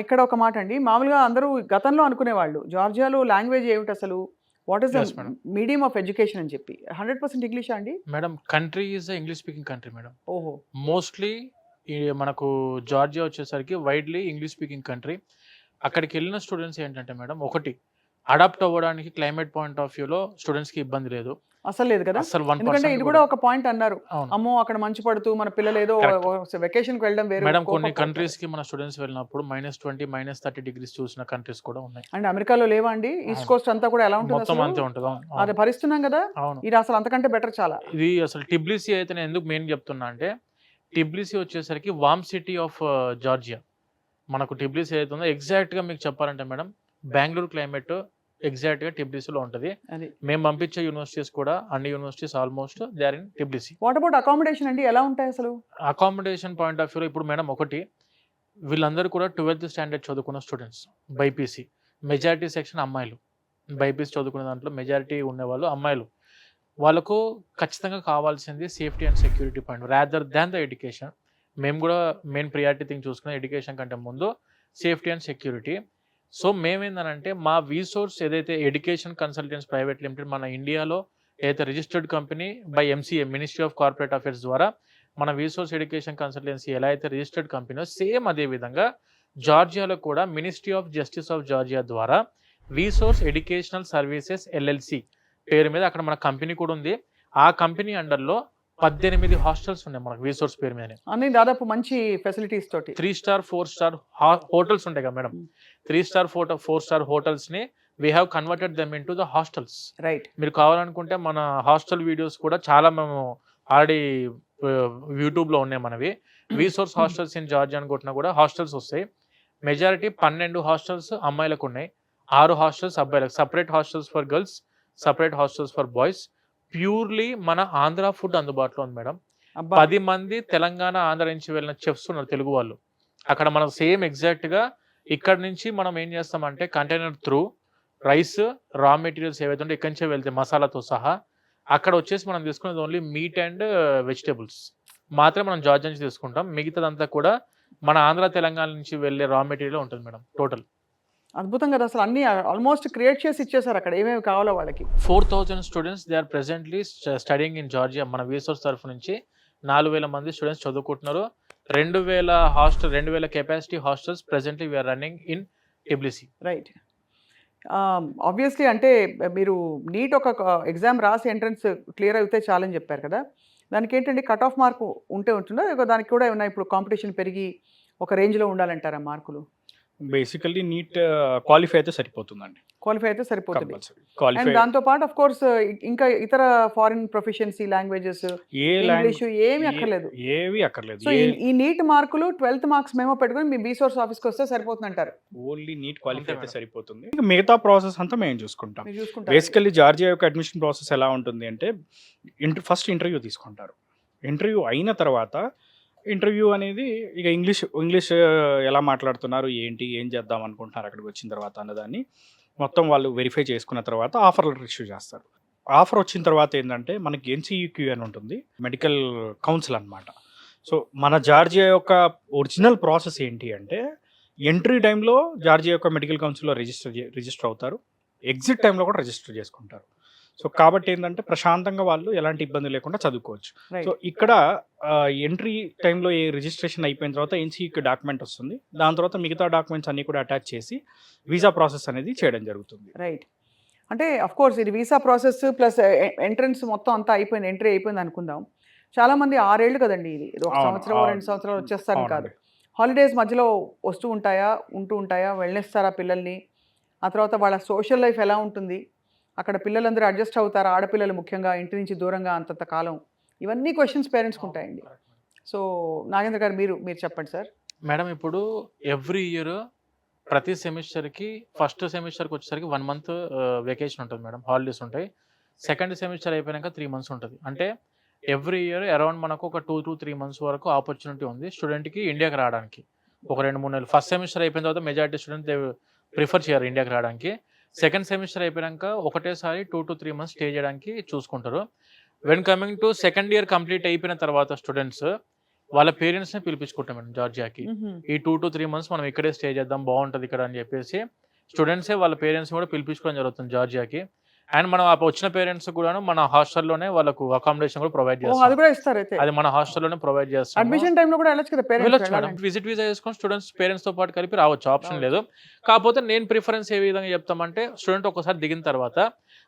ఇక్కడ ఒక మాట అండి, మామూలుగా అందరూ గతంలో అనుకునేవాళ్ళు జార్జియాలో లాంగ్వేజ్ ఏమిటి అసలు, what is the Yes, madam. Medium of education అని చెప్పి 100% ఇంగ్లీషా అండి? Madam country is English speaking country madam. ఓహో. మోస్ట్లీ మనకు జార్జియా వచ్చేసరికి వైడ్లీ ఇంగ్లీష్ స్పీకింగ్ కంట్రీ. అక్కడికి వెళ్ళిన స్టూడెంట్స్ ఏంటంటే మేడం ఒకటి అడాప్ట్ అవ్వడానికి క్లైమేట్ పాయింట్ ఆఫ్ వ్యూలో స్టూడెంట్స్కి ఇబ్బంది లేదు అసలు లేదు కదా, అసలు. ఎందుకంటే ఇది కూడా ఒక పాయింట్ అన్నారు. అవును అమ్మో అక్కడ మంచు పడుతూ మన పిల్లలు ఏదో వెకేషన్ కి వెళ్ళడం వేరు. మేడం కొన్ని కంట్రీస్ కి మన స్టూడెంట్స్ వెళ్ళినప్పుడు -20 -30 degrees చూసిన కంట్రీస్ కూడా ఉన్నాయి. అండ్ అమెరికాలో లేవా అండి? ఈస్ట్ కోస్ట్ అంతా కూడా ఎలా ఉంటుంది మొత్తం అసలు? అంతే ఉంటుంది. అవును, అది భరిస్తున్నాం కదా, అవును. ఇది అసలు అంతకంటే బెటర్ చాలా. ఇది అసలు టిబ్లిసీ అయితే నేను ఎందుకు మెయిన్ చెప్తున్నా అంటే టిబ్లిసీ వచ్చేసరికి వామ్ సిటీ ఆఫ్ జార్జియా. మనకు టిబ్లిసీ అయితే ఉందో ఎగ్జాక్ట్గా మీకు చెప్పాలంటే మేడం బెంగళూరు క్లైమేట్ ఎగ్జాక్ట్గా టిబ్లిసీలో ఉంటుంది. అది మేము పంపించే యూనివర్సిటీస్ కూడా అన్ని universities almost they are in Tbilisi. What about accommodation అండి, ఎలా ఉంటాయి అసలు? అకామిడేషన్ పాయింట్ ఆఫ్ వ్యూలో ఇప్పుడు మేడం ఒకటి వీళ్ళందరూ కూడా 12th స్టాండర్డ్ చదువుకున్న స్టూడెంట్స్, బైపీసీ మెజారిటీ సెక్షన్ అమ్మాయిలు. బైపీసీ చదువుకునే దాంట్లో మెజారిటీ ఉండేవాళ్ళు అమ్మాయిలు. వాళ్ళకు ఖచ్చితంగా కావాల్సింది safety and security point rather than the education. మేము కూడా మెయిన్ ప్రియారిటీ థింగ్ చూసుకున్న ఎడ్యుకేషన్ కంటే ముందు సేఫ్టీ అండ్ సెక్యూరిటీ. సో మేమేందనంటే మా వీసోర్స్ ఏదైతే ఎడ్యుకేషన్ కన్సల్టెంట్స్ ప్రైవేట్ లిమిటెడ్ మన ఇండియాలో ఏదైతే registered company by MCA ministry of corporate affairs ద్వారా మన వీసోర్స్ ఎడ్యుకేషన్ కన్సల్టెన్సీ ఎలా అయితే రిజిస్టర్డ్ కంపెనీలో సేమ్ అదే విధంగా జార్జియాలో కూడా ministry of justice of Georgia ద్వారా వీసోర్స్ ఎడ్యుకేషనల్ సర్వీసెస్ ఎల్ఎల్సి పేరు మీద అక్కడ మన కంపెనీ కూడా ఉంది. ఆ కంపెనీ అండర్లో 18 హాస్టల్స్ ఉన్నాయి మనకు వీసోర్స్ పేరు మీద. అన్ని దాదాపు మంచి ఫెసిలిటీస్ తోటి 3 star 4 star హోటల్స్ ఉంటాయి కదా మేడం. 3 star 4 star హోటల్స్ ని we have converted them in to the hostels. Right. మీరు కావాలనుకుంటే మన హాస్టల్ వీడియోస్ కూడా చాలా మేము ఆల్రెడీ యూట్యూబ్లో ఉన్నాయి మనవి. వీసోర్స్ హాస్టల్స్ ఇన్ జార్జియా అని కొట్టినా కూడా హాస్టల్స్ వస్తాయి. మెజారిటీ 12 హాస్టల్స్ అమ్మాయిలకు ఉన్నాయి, 6 హాస్టల్స్ అబ్బాయిలకు. Separate hostels for girls, separate hostels for boys. Purely మన ఆంధ్ర ఫుడ్ అందుబాటులో ఉంది మేడం. 10 మంది తెలంగాణ ఆంధ్ర నుంచి వెళ్ళిన చెఫ్స్ ఉన్నారు తెలుగు వాళ్ళు. అక్కడ మనం సేమ్ ఎగ్జాక్ట్గా ఇక్కడ నుంచి మనం ఏం చేస్తామంటే కంటైనర్ త్రూ రైస్ రా మెటీరియల్స్ ఏవైతే ఉంటే ఇక్కడి నుంచే వెళ్తాయి మసాలాతో సహా. అక్కడ వచ్చేసి మనం తీసుకునేది ఓన్లీ మీట్ అండ్ వెజిటేబుల్స్ మాత్రమే మనం జార్జియా నుంచి తీసుకుంటాం. మిగతాదంతా కూడా మన ఆంధ్ర తెలంగాణ నుంచి వెళ్ళే రా మెటీరియల్ ఉంటుంది మేడం టోటల్. అద్భుతం కదా అసలు, అన్ని ఆల్మోస్ట్ క్రియేట్ చేసి ఇచ్చేసారు అక్కడ ఏమేమి కావాలో వాళ్ళకి. 4,000 students they are presently studying in Georgia. మన వీసోర్స్ తరఫు నుంచి 4,000 మంది స్టూడెంట్స్ చదువుకుంటున్నారు. 2,000 capacity hostels presently we are running in Tbilisi. Right. Obviously అంటే మీరు నీట్ ఒక ఎగ్జామ్ రాసి ఎంట్రన్స్ క్లియర్ అయితే చాలని చెప్పారు కదా, దానికి ఏంటంటే కట్ ఆఫ్ మార్క్ ఉంటే ఉంటుందా, దానికి కూడా ఏమన్నా ఇప్పుడు కాంపిటీషన్ పెరిగి ఒక రేంజ్లో ఉండాలంటారా మార్కులు? బేసికల్లీ నీట్ క్వాలిఫై అయితే సరిపోతుందండి. క్వాలిఫై అయితే సరిపోతుంది. Compulsory qualify. అండ్ దాంతో పాటు ఆఫ్ కోర్స్ ఇంకా ఇతర ఫారిన్ ప్రొఫిషియన్సీ లాంగ్వేజెస్, ఏ ఇంగ్లీష్ ఏమీ అక్కర్లేదు. ఏవి అక్కర్లేదు. సో ఈ నీట్ మార్కులు 12th మార్క్స్ మేమో పెట్టుకొని మీ బీసోర్స్ ఆఫీస్కి వస్తే సరిపోతుంది అంటారు. ఓన్లీ నీట్ క్వాలిఫై అయితే మేడం. సరిపోతుంది. ఇంకా మిగతా ప్రాసెస్ అంతా మేము చూసుకుంటాం. మీరు చూసుకుంటారు. బేసికల్లీ జార్జియా యొక్క అడ్మిషన్ ప్రాసెస్ ఎలా ఉంటుంది అంటే ఫస్ట్ ఇంటర్వ్యూ తీసుకుంటారు. ఇంటర్వ్యూ అయిన తర్వాత ఇంటర్వ్యూ అనేది ఇక ఇంగ్లీష్ ఎలా మాట్లాడుతున్నారు, ఏంటి, ఏం చేద్దాం అనుకుంటున్నారు అక్కడికి వచ్చిన తర్వాత అన్నదాన్ని మొత్తం వాళ్ళు వెరిఫై చేసుకున్న తర్వాత ఆఫర్ లెటర్ ఇష్యూ చేస్తారు. ఆఫర్ వచ్చిన తర్వాత ఏంటంటే మనకి ఎన్సీయూక్యూ అని ఉంటుంది, మెడికల్ కౌన్సిల్ అన్నమాట. సో మన జార్జియా యొక్క ఒరిజినల్ ప్రాసెస్ ఏంటి అంటే ఎంట్రీ టైంలో జార్జియా యొక్క మెడికల్ కౌన్సిల్లో రిజిస్టర్ అవుతారు, ఎగ్జిట్ టైంలో కూడా రిజిస్టర్ చేసుకుంటారు. సో కాబట్టి ఏంటంటే ప్రశాంతంగా వాళ్ళు ఎలాంటి ఇబ్బంది లేకుండా చదువుకోవచ్చు. Right. సో ఇక్కడ ఎంట్రీ టైంలో ఏ రిజిస్ట్రేషన్ అయిపోయిన తర్వాత ఎన్సీయూకి డాక్యుమెంట్ వస్తుంది, దాని తర్వాత మిగతా డాక్యుమెంట్స్ అన్నీ కూడా అటాచ్ చేసి వీసా ప్రాసెస్ అనేది చేయడం జరుగుతుంది. రైట్. అంటే అఫ్ కోర్స్ ఇది వీసా ప్రాసెస్ ప్లస్ ఎంట్రన్స్ మొత్తం అంతా అయిపోయింది, ఎంట్రీ అయిపోయింది అనుకుందాం. చాలా మంది 6 ఏళ్ళు కదండి, ఇది ఒక అవును, సంవత్సరం అవును. 2 సంవత్సరాలు వచ్చేస్తారు కాదు. అవునండి. హాలిడేస్ మధ్యలో ఉంటూ ఉంటాయా, వెళ్ళనిస్తారా పిల్లల్ని, ఆ తర్వాత వాళ్ళ సోషల్ లైఫ్ ఎలా ఉంటుంది, అక్కడ పిల్లలందరూ అడ్జస్ట్ అవుతారా, ఆడపిల్లలు ముఖ్యంగా ఇంటి నుంచి దూరంగా అంతంత కాలం, ఇవన్నీ క్వశ్చన్స్ పేరెంట్స్కి ఉంటాయండి. సో నాగేంద్ర గారు మీరు చెప్పండి సార్. మేడం ఇప్పుడు ఎవ్రీ ఇయర్ ప్రతి సెమిస్టర్కి ఫస్ట్ సెమిస్టర్కి వచ్చేసరికి 1 మంత్ వెకేషన్ ఉంటుంది మేడం, హాలిడేస్ ఉంటాయి. సెకండ్ సెమిస్టర్ అయిపోయాక 3 మంత్స్ ఉంటుంది. అంటే ఎవ్రీ ఇయర్ అరౌండ్ మనకు ఒక 2 to 3 months వరకు ఆపర్చునిటీ ఉంది స్టూడెంట్కి ఇండియాకి రావడానికి. ఒక 2-3 నెలలు ఫస్ట్ సెమిస్టర్ అయిపోయిన తర్వాత మెజారిటీ స్టూడెంట్ ప్రిఫర్ చేయరు ఇండియాకి రావడానికి. సెకండ్ సెమిస్టర్ అయిపోయాక ఒకటేసారి 2 to 3 months స్టే చేయడానికి చూసుకుంటారు. When coming to second year complete అయిపోయిన తర్వాత స్టూడెంట్స్ వాళ్ళ పేరెంట్స్ని పిలిపించుకుంటాం మేడం జార్జియాకి. ఈ 2 to 3 months మనం ఇక్కడే స్టే చేద్దాం, బాగుంటుంది ఇక్కడ అని చెప్పేసి స్టూడెంట్సే వాళ్ళ పేరెంట్స్ కూడా పిలిపించుకోవడం జరుగుతుంది జార్జియాకి. అండ్ మనం వచ్చిన పేరెంట్స్ కూడాను మన హాస్టల్లోనే వాళ్ళకు అకామిడేషన్ కూడా ప్రొవైడ్ అది చేస్తాం. కూడా ఇస్తారు అయితే. అది మన హాస్టల్లోనే ప్రొవైడ్ చేస్తాం. అడ్మిషన్ టైంలో కూడా వెళ్ళొచ్చు కదా వెళ్ళొచ్చు మేడం, పేరెంట్స్. విజిట్ వీసా చేసుకొని స్టూడెంట్స్ పేరెంట్స్తో పాటు కలిపి రావచ్చు, ఆప్షన్ లేదు. కాకపోతే నేను ప్రిఫరెన్స్ ఏ విధంగా చెప్తామంటే స్టూడెంట్ ఒకసారి దిగిన తర్వాత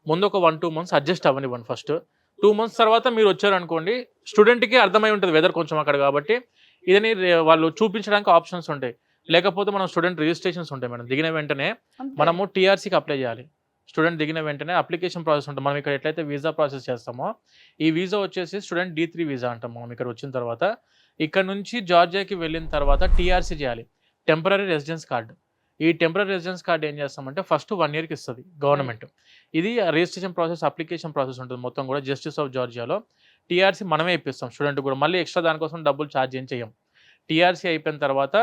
ముందు ఒక 1-2 months అడ్జస్ట్ అవ్వనివ్వండి. ఫస్ట్ 2 months తర్వాత మీరు వచ్చారనుకోండి, స్టూడెంట్కి అర్థమై ఉంటుంది వెదర్ కొంచెం అక్కడ కాబట్టి ఇదని వాళ్ళు చూపించడానికి ఆప్షన్స్ ఉంటాయి. లేకపోతే మనం స్టూడెంట్ రిజిస్ట్రేషన్స్ ఉంటాయి మేడం. దిగిన వెంటనే మనము టీఆర్సీకి అప్లై చేయాలి. స్టూడెంట్ దిగిన వెంటనే అప్లికేషన్ ప్రాసెస్ ఉంటుంది. మనం ఇక్కడ ఎట్లయితే వీసా ప్రాసెస్ చేస్తామో ఈ వీసా వచ్చేసి స్టూడెంట్ D3 వీసా అంటాం. మనం ఇక్కడ వచ్చిన తర్వాత ఇక్కడ నుంచి జార్జియాకి వెళ్ళిన తర్వాత టీఆర్సీ చేయాలి, టెంపరరీ రెసిడెన్స్ కార్డు. ఈ టెంపరరీ రెసిడెన్స్ కార్డు ఏం చేస్తామంటే ఫస్ట్ 1 yearకి ఇస్తుంది గవర్నమెంట్. ఇది రిజిస్ట్రేషన్ ప్రాసెస్, అప్లికేషన్ ప్రాసెస్ ఉంటుంది మొత్తం కూడా జస్టిస్ ఆఫ్ జార్జియాలో. టీఆర్సీ మనమే ఇప్పిస్తాం స్టూడెంట్ కూడా, మళ్ళీ ఎక్స్ట్రా దానికోసం డబ్బులు ఛార్జ్ ఏం చేయం. టీఆర్సీ అయిపోయిన తర్వాత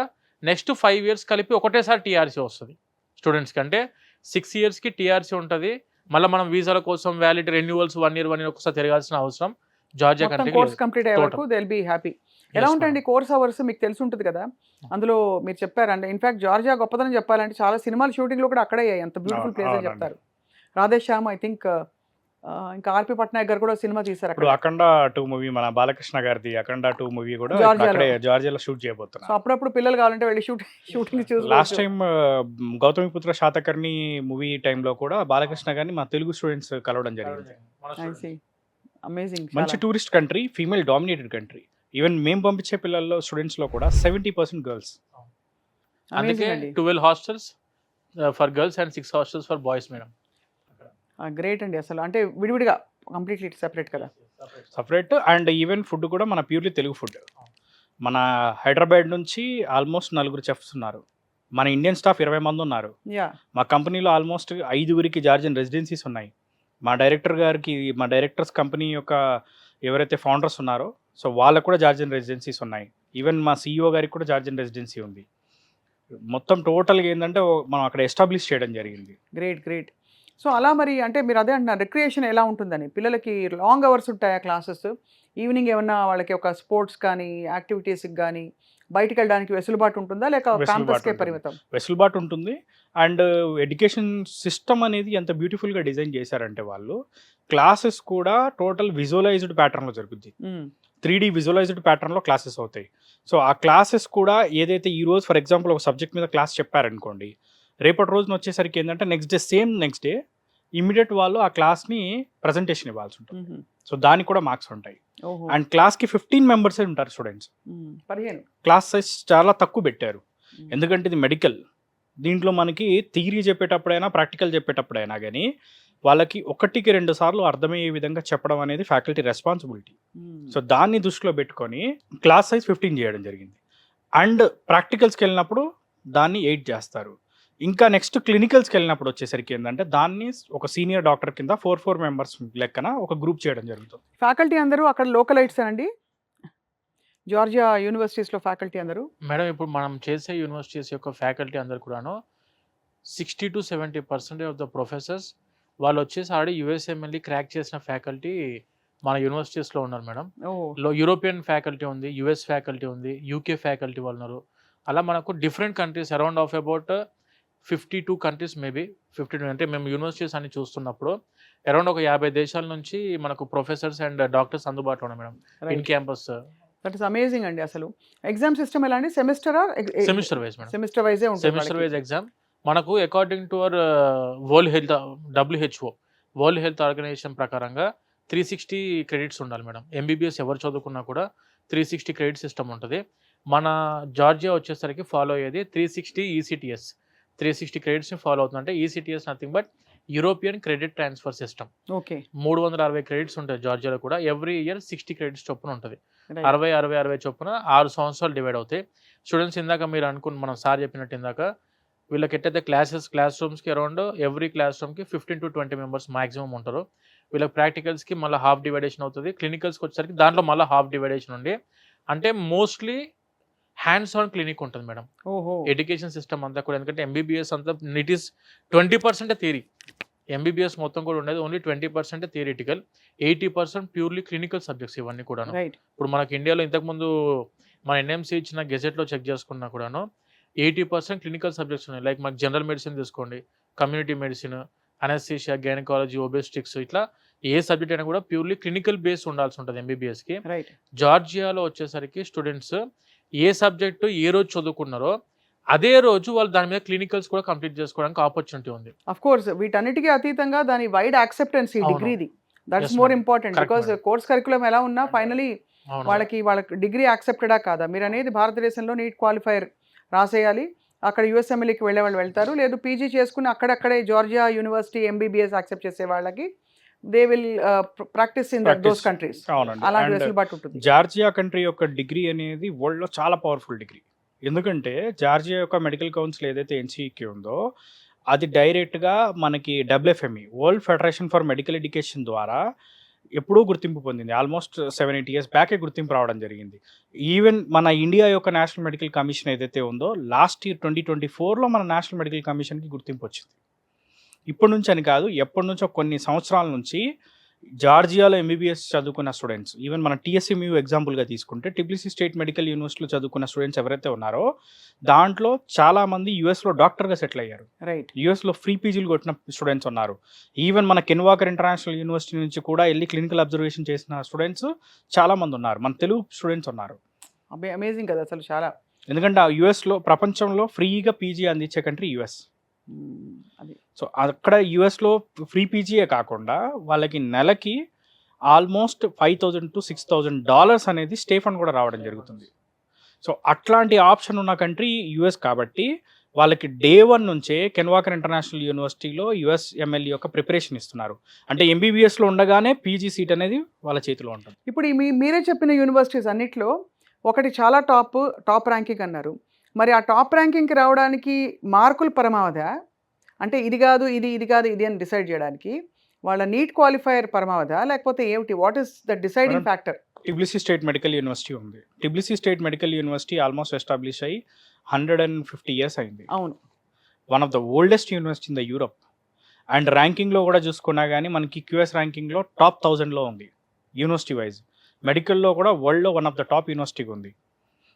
నెక్స్ట్ 5 years కలిపి ఒకటేసారి టీఆర్సీ వస్తుంది స్టూడెంట్స్కి. అంటే 6 yearsకి టీఆర్సీ ఉంటుంది. మళ్ళీ మనం వీసాల కోసం వ్యాలిడ్ రెన్యువల్స్ 1 year ఒకసారి తిరగాల్సిన అవసరం జార్జియా కంట్రీకి కోర్స్ లేదు. కంప్లీట్ అయ్యే వరకు దే విల్ బి హ్యాపీ. ఎలా ఉంటాయండి కోర్స్ అవర్స్, మీకు తెలిసి ఉంటుంది కదా, అందులో మీరు చెప్పారంటే ఇన్ఫాక్ట్ జార్జియా గొప్పదని చెప్పాలంటే చాలా సినిమాల షూటింగ్లో కూడా అక్కడే అయ్యాయి, ఎంత బ్యూటిఫుల్ ప్లేస్ అని అవునండి. చెప్తారు. రాధేశ్యామ్ ఐ థింక్ ఇంకా ఆర్పి పట్నాయక్ గారు కూడా సినిమా తీశారు ఇప్పుడు అక్కడ. అఖండ 2 మూవీ మన బాలకృష్ణ గారిది అఖండ 2 మూవీ కూడా జార్జియాలో. ఇప్పుడు అక్కడే జార్జియాలో షూట్ సో చేయబోతున్నారు. అప్పుడప్పుడు పిల్లలు కావాలంటే వెళ్ళి షూటింగ్ చూసి last time Gautamiputra Satakarni movie టైంలో కూడా బాలకృష్ణ గారిని మా తెలుగు స్టూడెంట్స్ కలవడం జరిగింది. అమేజింగ్. మంచి tourist country, female dominated country. Even మేము పంపించే పిల్లల్లో స్టూడెంట్స్ లో కూడా 70% గర్ల్స్. అందుకే 12 hostels for girls and 6 hostels for boys madam. Great అండి అసలు, అంటే విడివిడిగా కంప్లీట్లీ సెపరేట్ కదా. సపరేట్. అండ్ ఈవెన్ ఫుడ్ కూడా మన ప్యూర్లీ తెలుగు ఫుడ్. మన హైదరాబాద్ నుంచి ఆల్మోస్ట్ 4 చెఫ్స్ ఉన్నారు, మన ఇండియన్ స్టాఫ్ 20 మంది ఉన్నారు. యా. మా కంపెనీలో ఆల్మోస్ట్ 5 జార్జియన్ రెసిడెన్సీస్ ఉన్నాయి. మా డైరెక్టర్స్ కంపెనీ యొక్క ఎవరైతే ఫౌండర్స్ ఉన్నారో సో వాళ్ళకు కూడా జార్జియన్ రెసిడెన్సీస్ ఉన్నాయి. ఈవెన్ మా CEO గారికి కూడా జార్జియన్ రెసిడెన్సీ ఉంది. మొత్తం టోటల్‌గా ఏందంటే మనం అక్కడ ఎస్టాబ్లిష్ చేయడం జరిగింది. గ్రేట్. గ్రేట్. సో, అలా మరి అంటే మీరు అదే అంటున్నారు రిక్రియేషన్ ఎలా ఉంటుందని. పిల్లలకి లాంగ్ అవర్స్ ఉంటాయా క్లాసెస్? ఈవినింగ్ ఏమన్నా వాళ్ళకి ఒక స్పోర్ట్స్ కానీ, యాక్టివిటీస్‌కి గానీ, బయటికెళ్ళడానికి వెసులుబాటు ఉంటుందా? లేక వెసులుబాటు క్యాంపస్‌కే ఉంటుంది. పరిమితం? వెసులుబాటు ఉంటుంది. అండ్ ఎడ్యుకేషన్ సిస్టమ్ అనేది ఎంత బ్యూటిఫుల్‌గా డిజైన్ చేశారంటే వాళ్ళు, క్లాసెస్ కూడా టోటల్ విజువలైజ్డ్ ప్యాటర్న్‌లో జరుగుద్ది. హ్మ్. 3D విజువలైజ్డ్ ప్యాటర్న్‌లో క్లాసెస్ అవుతాయి. సో, ఆ క్లాసెస్ కూడా ఏదైతే ఈరోజు ఫర్ ఎగ్జాంపుల్ ఒక సబ్జెక్ట్ మీద క్లాస్ చెప్పారనుకోండి, రేపటి రోజున వచ్చేసరికి ఏందంటే నెక్స్ట్ డే ఇమ్మీడియేట్ వాళ్ళు ఆ క్లాస్‌ని ప్రెజెంటేషన్ ఇవ్వాల్సి ఉంటుంది. హుహు. సో, దానికి కూడా మార్క్స్ ఉంటాయి. ఓహో! అండ్ క్లాస్‌కి 15 మెంబర్సే ఉంటారు స్టూడెంట్స్. 15. క్లాస్ సైజ్ చాలా తక్కువ పెట్టారు. హ్మ్. ఎందుకంటే ఇది మెడికల్. దీంట్లో మనకి థియరీ చెప్పేటప్పుడైనా, ప్రాక్టికల్ చెప్పేటప్పుడైనా గానీ, వాళ్ళకి 1కి 2 సార్లు అర్థమయ్యే విధంగా చెప్పడం అనేది ఫ్యాకల్టీ రెస్పాన్సిబిలిటీ. హ్మ్. సో, దాన్ని దృష్టిలో పెట్టుకొని క్లాస్ సైజ్ 15 చేయడం జరిగింది. అండ్ ప్రాక్టికల్స్‌కెళ్ళినప్పుడు దాన్ని 8 చేస్తారు. ఇంకా నెక్స్ట్ క్లినికల్స్‌కెళ్ళినప్పుడు వచ్చేసరికి ఏందంటే, దాన్ని ఒక సీనియర్ డాక్టర్ కింద 4 మెంబర్స్ లెక్కన ఒక గ్రూప్ చేయడం జరుగుతుంది. ఫ్యాకల్టీ అందరూ అక్కడ లోకలైట్సా అండి? జార్జియా యూనివర్సిటీస్‌లో ఫ్యాకల్టీ అందరూ? మేడం ఇప్పుడు మనం చేసే యూనివర్సిటీస్ యొక్క ఫ్యాకల్టీ అందరూ కూడాను 60-70% ఆఫ్ ద ప్రొఫెసర్స్ వాళ్ళు వచ్చేసి ఆల్రెడీ యూఎస్ఎంఎల్ఈ క్రాక్ చేసిన ఫ్యాకల్టీ మన యూనివర్సిటీస్లో ఉన్నారు మేడం. ఓహ్! యూరోపియన్ ఫ్యాకల్టీ ఉంది, యుఎస్ ఫ్యాకల్టీ ఉంది, యూకే ఫ్యాకల్టీ వాళ్ళు ఉన్నారు. అలా మనకు different countries around of about 52 countries maybe 52 అంటే మేము యూనివర్సిటీస్ అన్ని చూస్తున్నప్పుడు అరౌండ్ ఒక 50 దేశాల నుంచి మనకు ప్రొఫెసర్స్ అండ్ డాక్టర్స్ అందుబాటులో ఉన్నాయి madam in right. Campus. That is amazing అండి అసలు. ఎగ్జామ్ సిస్టమ్ ఎలా అండి? సెమిస్టరా? Semester wise madam. సెమిస్టర్ వైజే ఉంటుంది సెమిస్టర్ వాళ్ళకి. వైజ్ ఎగ్జామ్ మనకు according to our world health WHO world health organization ప్రకారంగా 360 క్రెడిట్స్ ఉండాలి మేడం. ఎంబీబీఎస్ ఎవరు చదువుకున్నా కూడా 360 క్రెడిట్ సిస్టమ్ ఉంటుంది. మన జార్జియా వచ్చేసరికి ఫాలో అయ్యేది 360 ECTS. 360 క్రెడిట్స్ని ఫాలో అవుతుంది. అంటే ECTS nothing but European credit transfer system. Okay. 360 credits ఉంటాయి జార్జియాలో కూడా. ఎవ్రీ ఇయర్ 60 క్రెడిట్స్ చొప్పున ఉంటుంది. రైట్. 60 చొప్పున 6 సంవత్సరాలు డివైడ్ అవుతాయి. స్టూడెంట్స్ ఇందాక మీరు మనం సార్ చెప్పినట్టు ఇందాక వీళ్ళకి ఎట్టయితే క్లాస్ రూమ్స్కి అరౌండ్ ఎవ్రీ క్లాస్ రూమ్కి 15 to 20 మెంబర్స్ మాక్సిమం ఉంటారు. వీళ్ళకి ప్రాక్టికల్స్కి మళ్ళీ హాఫ్ డివైడేషన్ అవుతుంది. క్లినికల్స్కి వచ్చేసరికి దాంట్లో మళ్ళీ హాఫ్ డివైడేషన్ ఉండి అంటే మోస్ట్లీ హ్యాండ్స్ ఆన్ క్లినిక్ ఉంటుంది మేడం. ఓహో! ఎడ్యుకేషన్ సిస్టమ్ అంతా కూడా ఎందుకంటే ఎంబీబీఎస్ అంతా ఇట్ ఈస్ 20% థియరీ. ఎంబీబీఎస్ మొత్తం కూడా ఉండేది only 20% theoretical, 80% purely clinical subjects ఇవన్నీ కూడాను. రైట్. ఇప్పుడు మనకి ఇండియాలో ఇంతకుముందు మన ఎన్ఎంసీ ఇచ్చిన గెజెట్లో చెక్ చేసుకున్నా కూడాను 80% క్లినికల్ సబ్జెక్ట్స్ ఉన్నాయి. లైక్ మనకి జనరల్ మెడిసిన్ తీసుకోండి, కమ్యూనిటీ మెడిసిన్, అనస్థీషియా, గైనకాలజీ, ఒబెస్టిక్స్ ఇట్లా ఏ సబ్జెక్ట్ అయినా కూడా ప్యూర్లీ క్లినికల్ బేస్ ఉండాల్సి ఉంటుంది ఎంబీబీఎస్కి. రైట్. జార్జియాలో వచ్చేసరికి స్టూడెంట్స్ ఏ సబ్జెక్టు ఏ రోజు చదువుకున్నారో అదే రోజు వాళ్ళు దాని మీద క్లినికల్స్ కూడా కంప్లీట్ చేసుకోవడానికి ఆపర్చునిటీ ఉంది. ఆఫ్ కోర్స్ వీటన్నిటికీ అతీతంగా దాని వైడ్ యాక్సెప్టెన్స్ ఈ అవును. డిగ్రీది. That Yes, is more madam. Important. Correct, because madam. Course curriculum ఎలా ఉన్నా ఫైనలీ అవును. వాళ్ళకి డిగ్రీ యాక్సెప్టెడా కాదా? మీరు అనేది భారతదేశంలో నీట్ క్వాలిఫైర్ రాసేయాలి. అక్కడ యూఎస్ఎంఎల్ఈకి వెళ్ళే వాళ్ళు వెళ్తారు. లేదు పీజీ చేసుకుని అక్కడక్కడే జార్జియా యూనివర్సిటీ ఎంబీబీఎస్ యాక్సెప్ట్ చేసే వాళ్ళకి they will practice in those countries. అవునండి. అలాంటి అండ్ వెసులుబాటు ఉంటుంది. జార్జియా కంట్రీ యొక్క డిగ్రీ అనేది వరల్డ్‌లో చాలా పవర్ఫుల్ డిగ్రీ. ఎందుకంటే జార్జియా యొక్క మెడికల్ కౌన్సిల్ ఏదైతే ఎన్‌సిఈకి ఉందో అది డైరెక్ట్‌గా మనకి WFME world federation for medical education ద్వారా ఎప్పుడూ గుర్తింపు పొందింది. ఆల్మోస్ట్ 7-8 ఇయర్స్ బ్యాకే గుర్తింపు రావడం జరిగింది. ఈవెన్ మన ఇండియా యొక్క నేషనల్ మెడికల్ కమిషన్ ఏదైతే ఉందో లాస్ట్ ఇయర్ 2024లో మన నేషనల్ మెడికల్ కమిషన్‌కి గుర్తింపు వచ్చింది. ఇప్పటి నుంచి అని కాదు, ఎప్పటినుంచో కొన్ని సంవత్సరాల నుంచి జార్జియాలో ఎంబీబీఎస్ చదువుకున్న స్టూడెంట్స్, ఈవెన్ మన TSMU ఎగ్జాంపుల్‌గా తీసుకుంటే టిబ్లిసీ స్టేట్ మెడికల్ యూనివర్సిటీలో చదువుకున్న స్టూడెంట్స్ ఎవరైతే ఉన్నారో దాంట్లో చాలామంది యూఎస్‌లో డాక్టర్‌గా సెటిల్ అయ్యారు. రైట్. యూఎస్‌లో ఫ్రీ పీజీలు కొట్టిన స్టూడెంట్స్ ఉన్నారు. ఈవెన్ మన కెన్వాకర్ ఇంటర్నేషనల్ యూనివర్సిటీ నుంచి కూడా వెళ్ళి క్లినికల్ అబ్జర్వేషన్ చేసిన స్టూడెంట్స్ చాలామంది ఉన్నారు. మన తెలుగు స్టూడెంట్స్ ఉన్నారు. అమేజింగ్ కదా అసలు చాలా. ఎందుకంటే ఆ యూఎస్‌లో ప్రపంచంలో ఫ్రీగా పీజీ అందించే కంట్రీ యూఎస్. అది సో అక్కడ యూఎస్‌లో ఫ్రీ పీజీయే కాకుండా వాళ్ళకి నెలకి ఆల్మోస్ట్ $5,000 to $6,000 అనేది స్టే ఫండ్ కూడా రావడం జరుగుతుంది. సో అట్లాంటి ఆప్షన్ ఉన్న కంట్రీ యూఎస్ కాబట్టి వాళ్ళకి డే 1 నుంచే కెన్వాకర్ ఇంటర్నేషనల్ యూనివర్సిటీలో యూఎస్ఎంఎల్ఈ యొక్క ప్రిపరేషన్ ఇస్తున్నారు. అంటే ఎంబీబీఎస్లో ఉండగానే పీజీ సీట్ అనేది వాళ్ళ చేతిలో ఉంటుంది. ఇప్పుడు మీరే చెప్పిన యూనివర్సిటీస్ అన్నిట్లో ఒకటి చాలా టాప్ ర్యాంకింగ్ అన్నారు. మరి ఆ టాప్ ర్యాంకింగ్కి రావడానికి మార్కులు పరమావధా? అంటే ఇది కాదు ఇది అని డిసైడ్ చేయడానికి వాళ్ళ నీట్ క్వాలిఫైయర్ పరమావధా? లేకపోతే ఏమిటి? What is the deciding madam, factor? Tbilisi state medical university ఉంది. Tbilisi state medical university almost establish అయ్యి 150 ఇయర్స్ అయింది. అవును. One of the oldest university in the Europe. And ర్యాంకింగ్లో కూడా చూసుకున్నా కానీ మనకి క్యూఎస్ ర్యాంకింగ్లో టాప్ 1000లో ఉంది యూనివర్సిటీ వైజ్. మెడికల్లో కూడా వరల్డ్లో వన్ ఆఫ్ ద టాప్ యూనివర్సిటీగా ఉంది.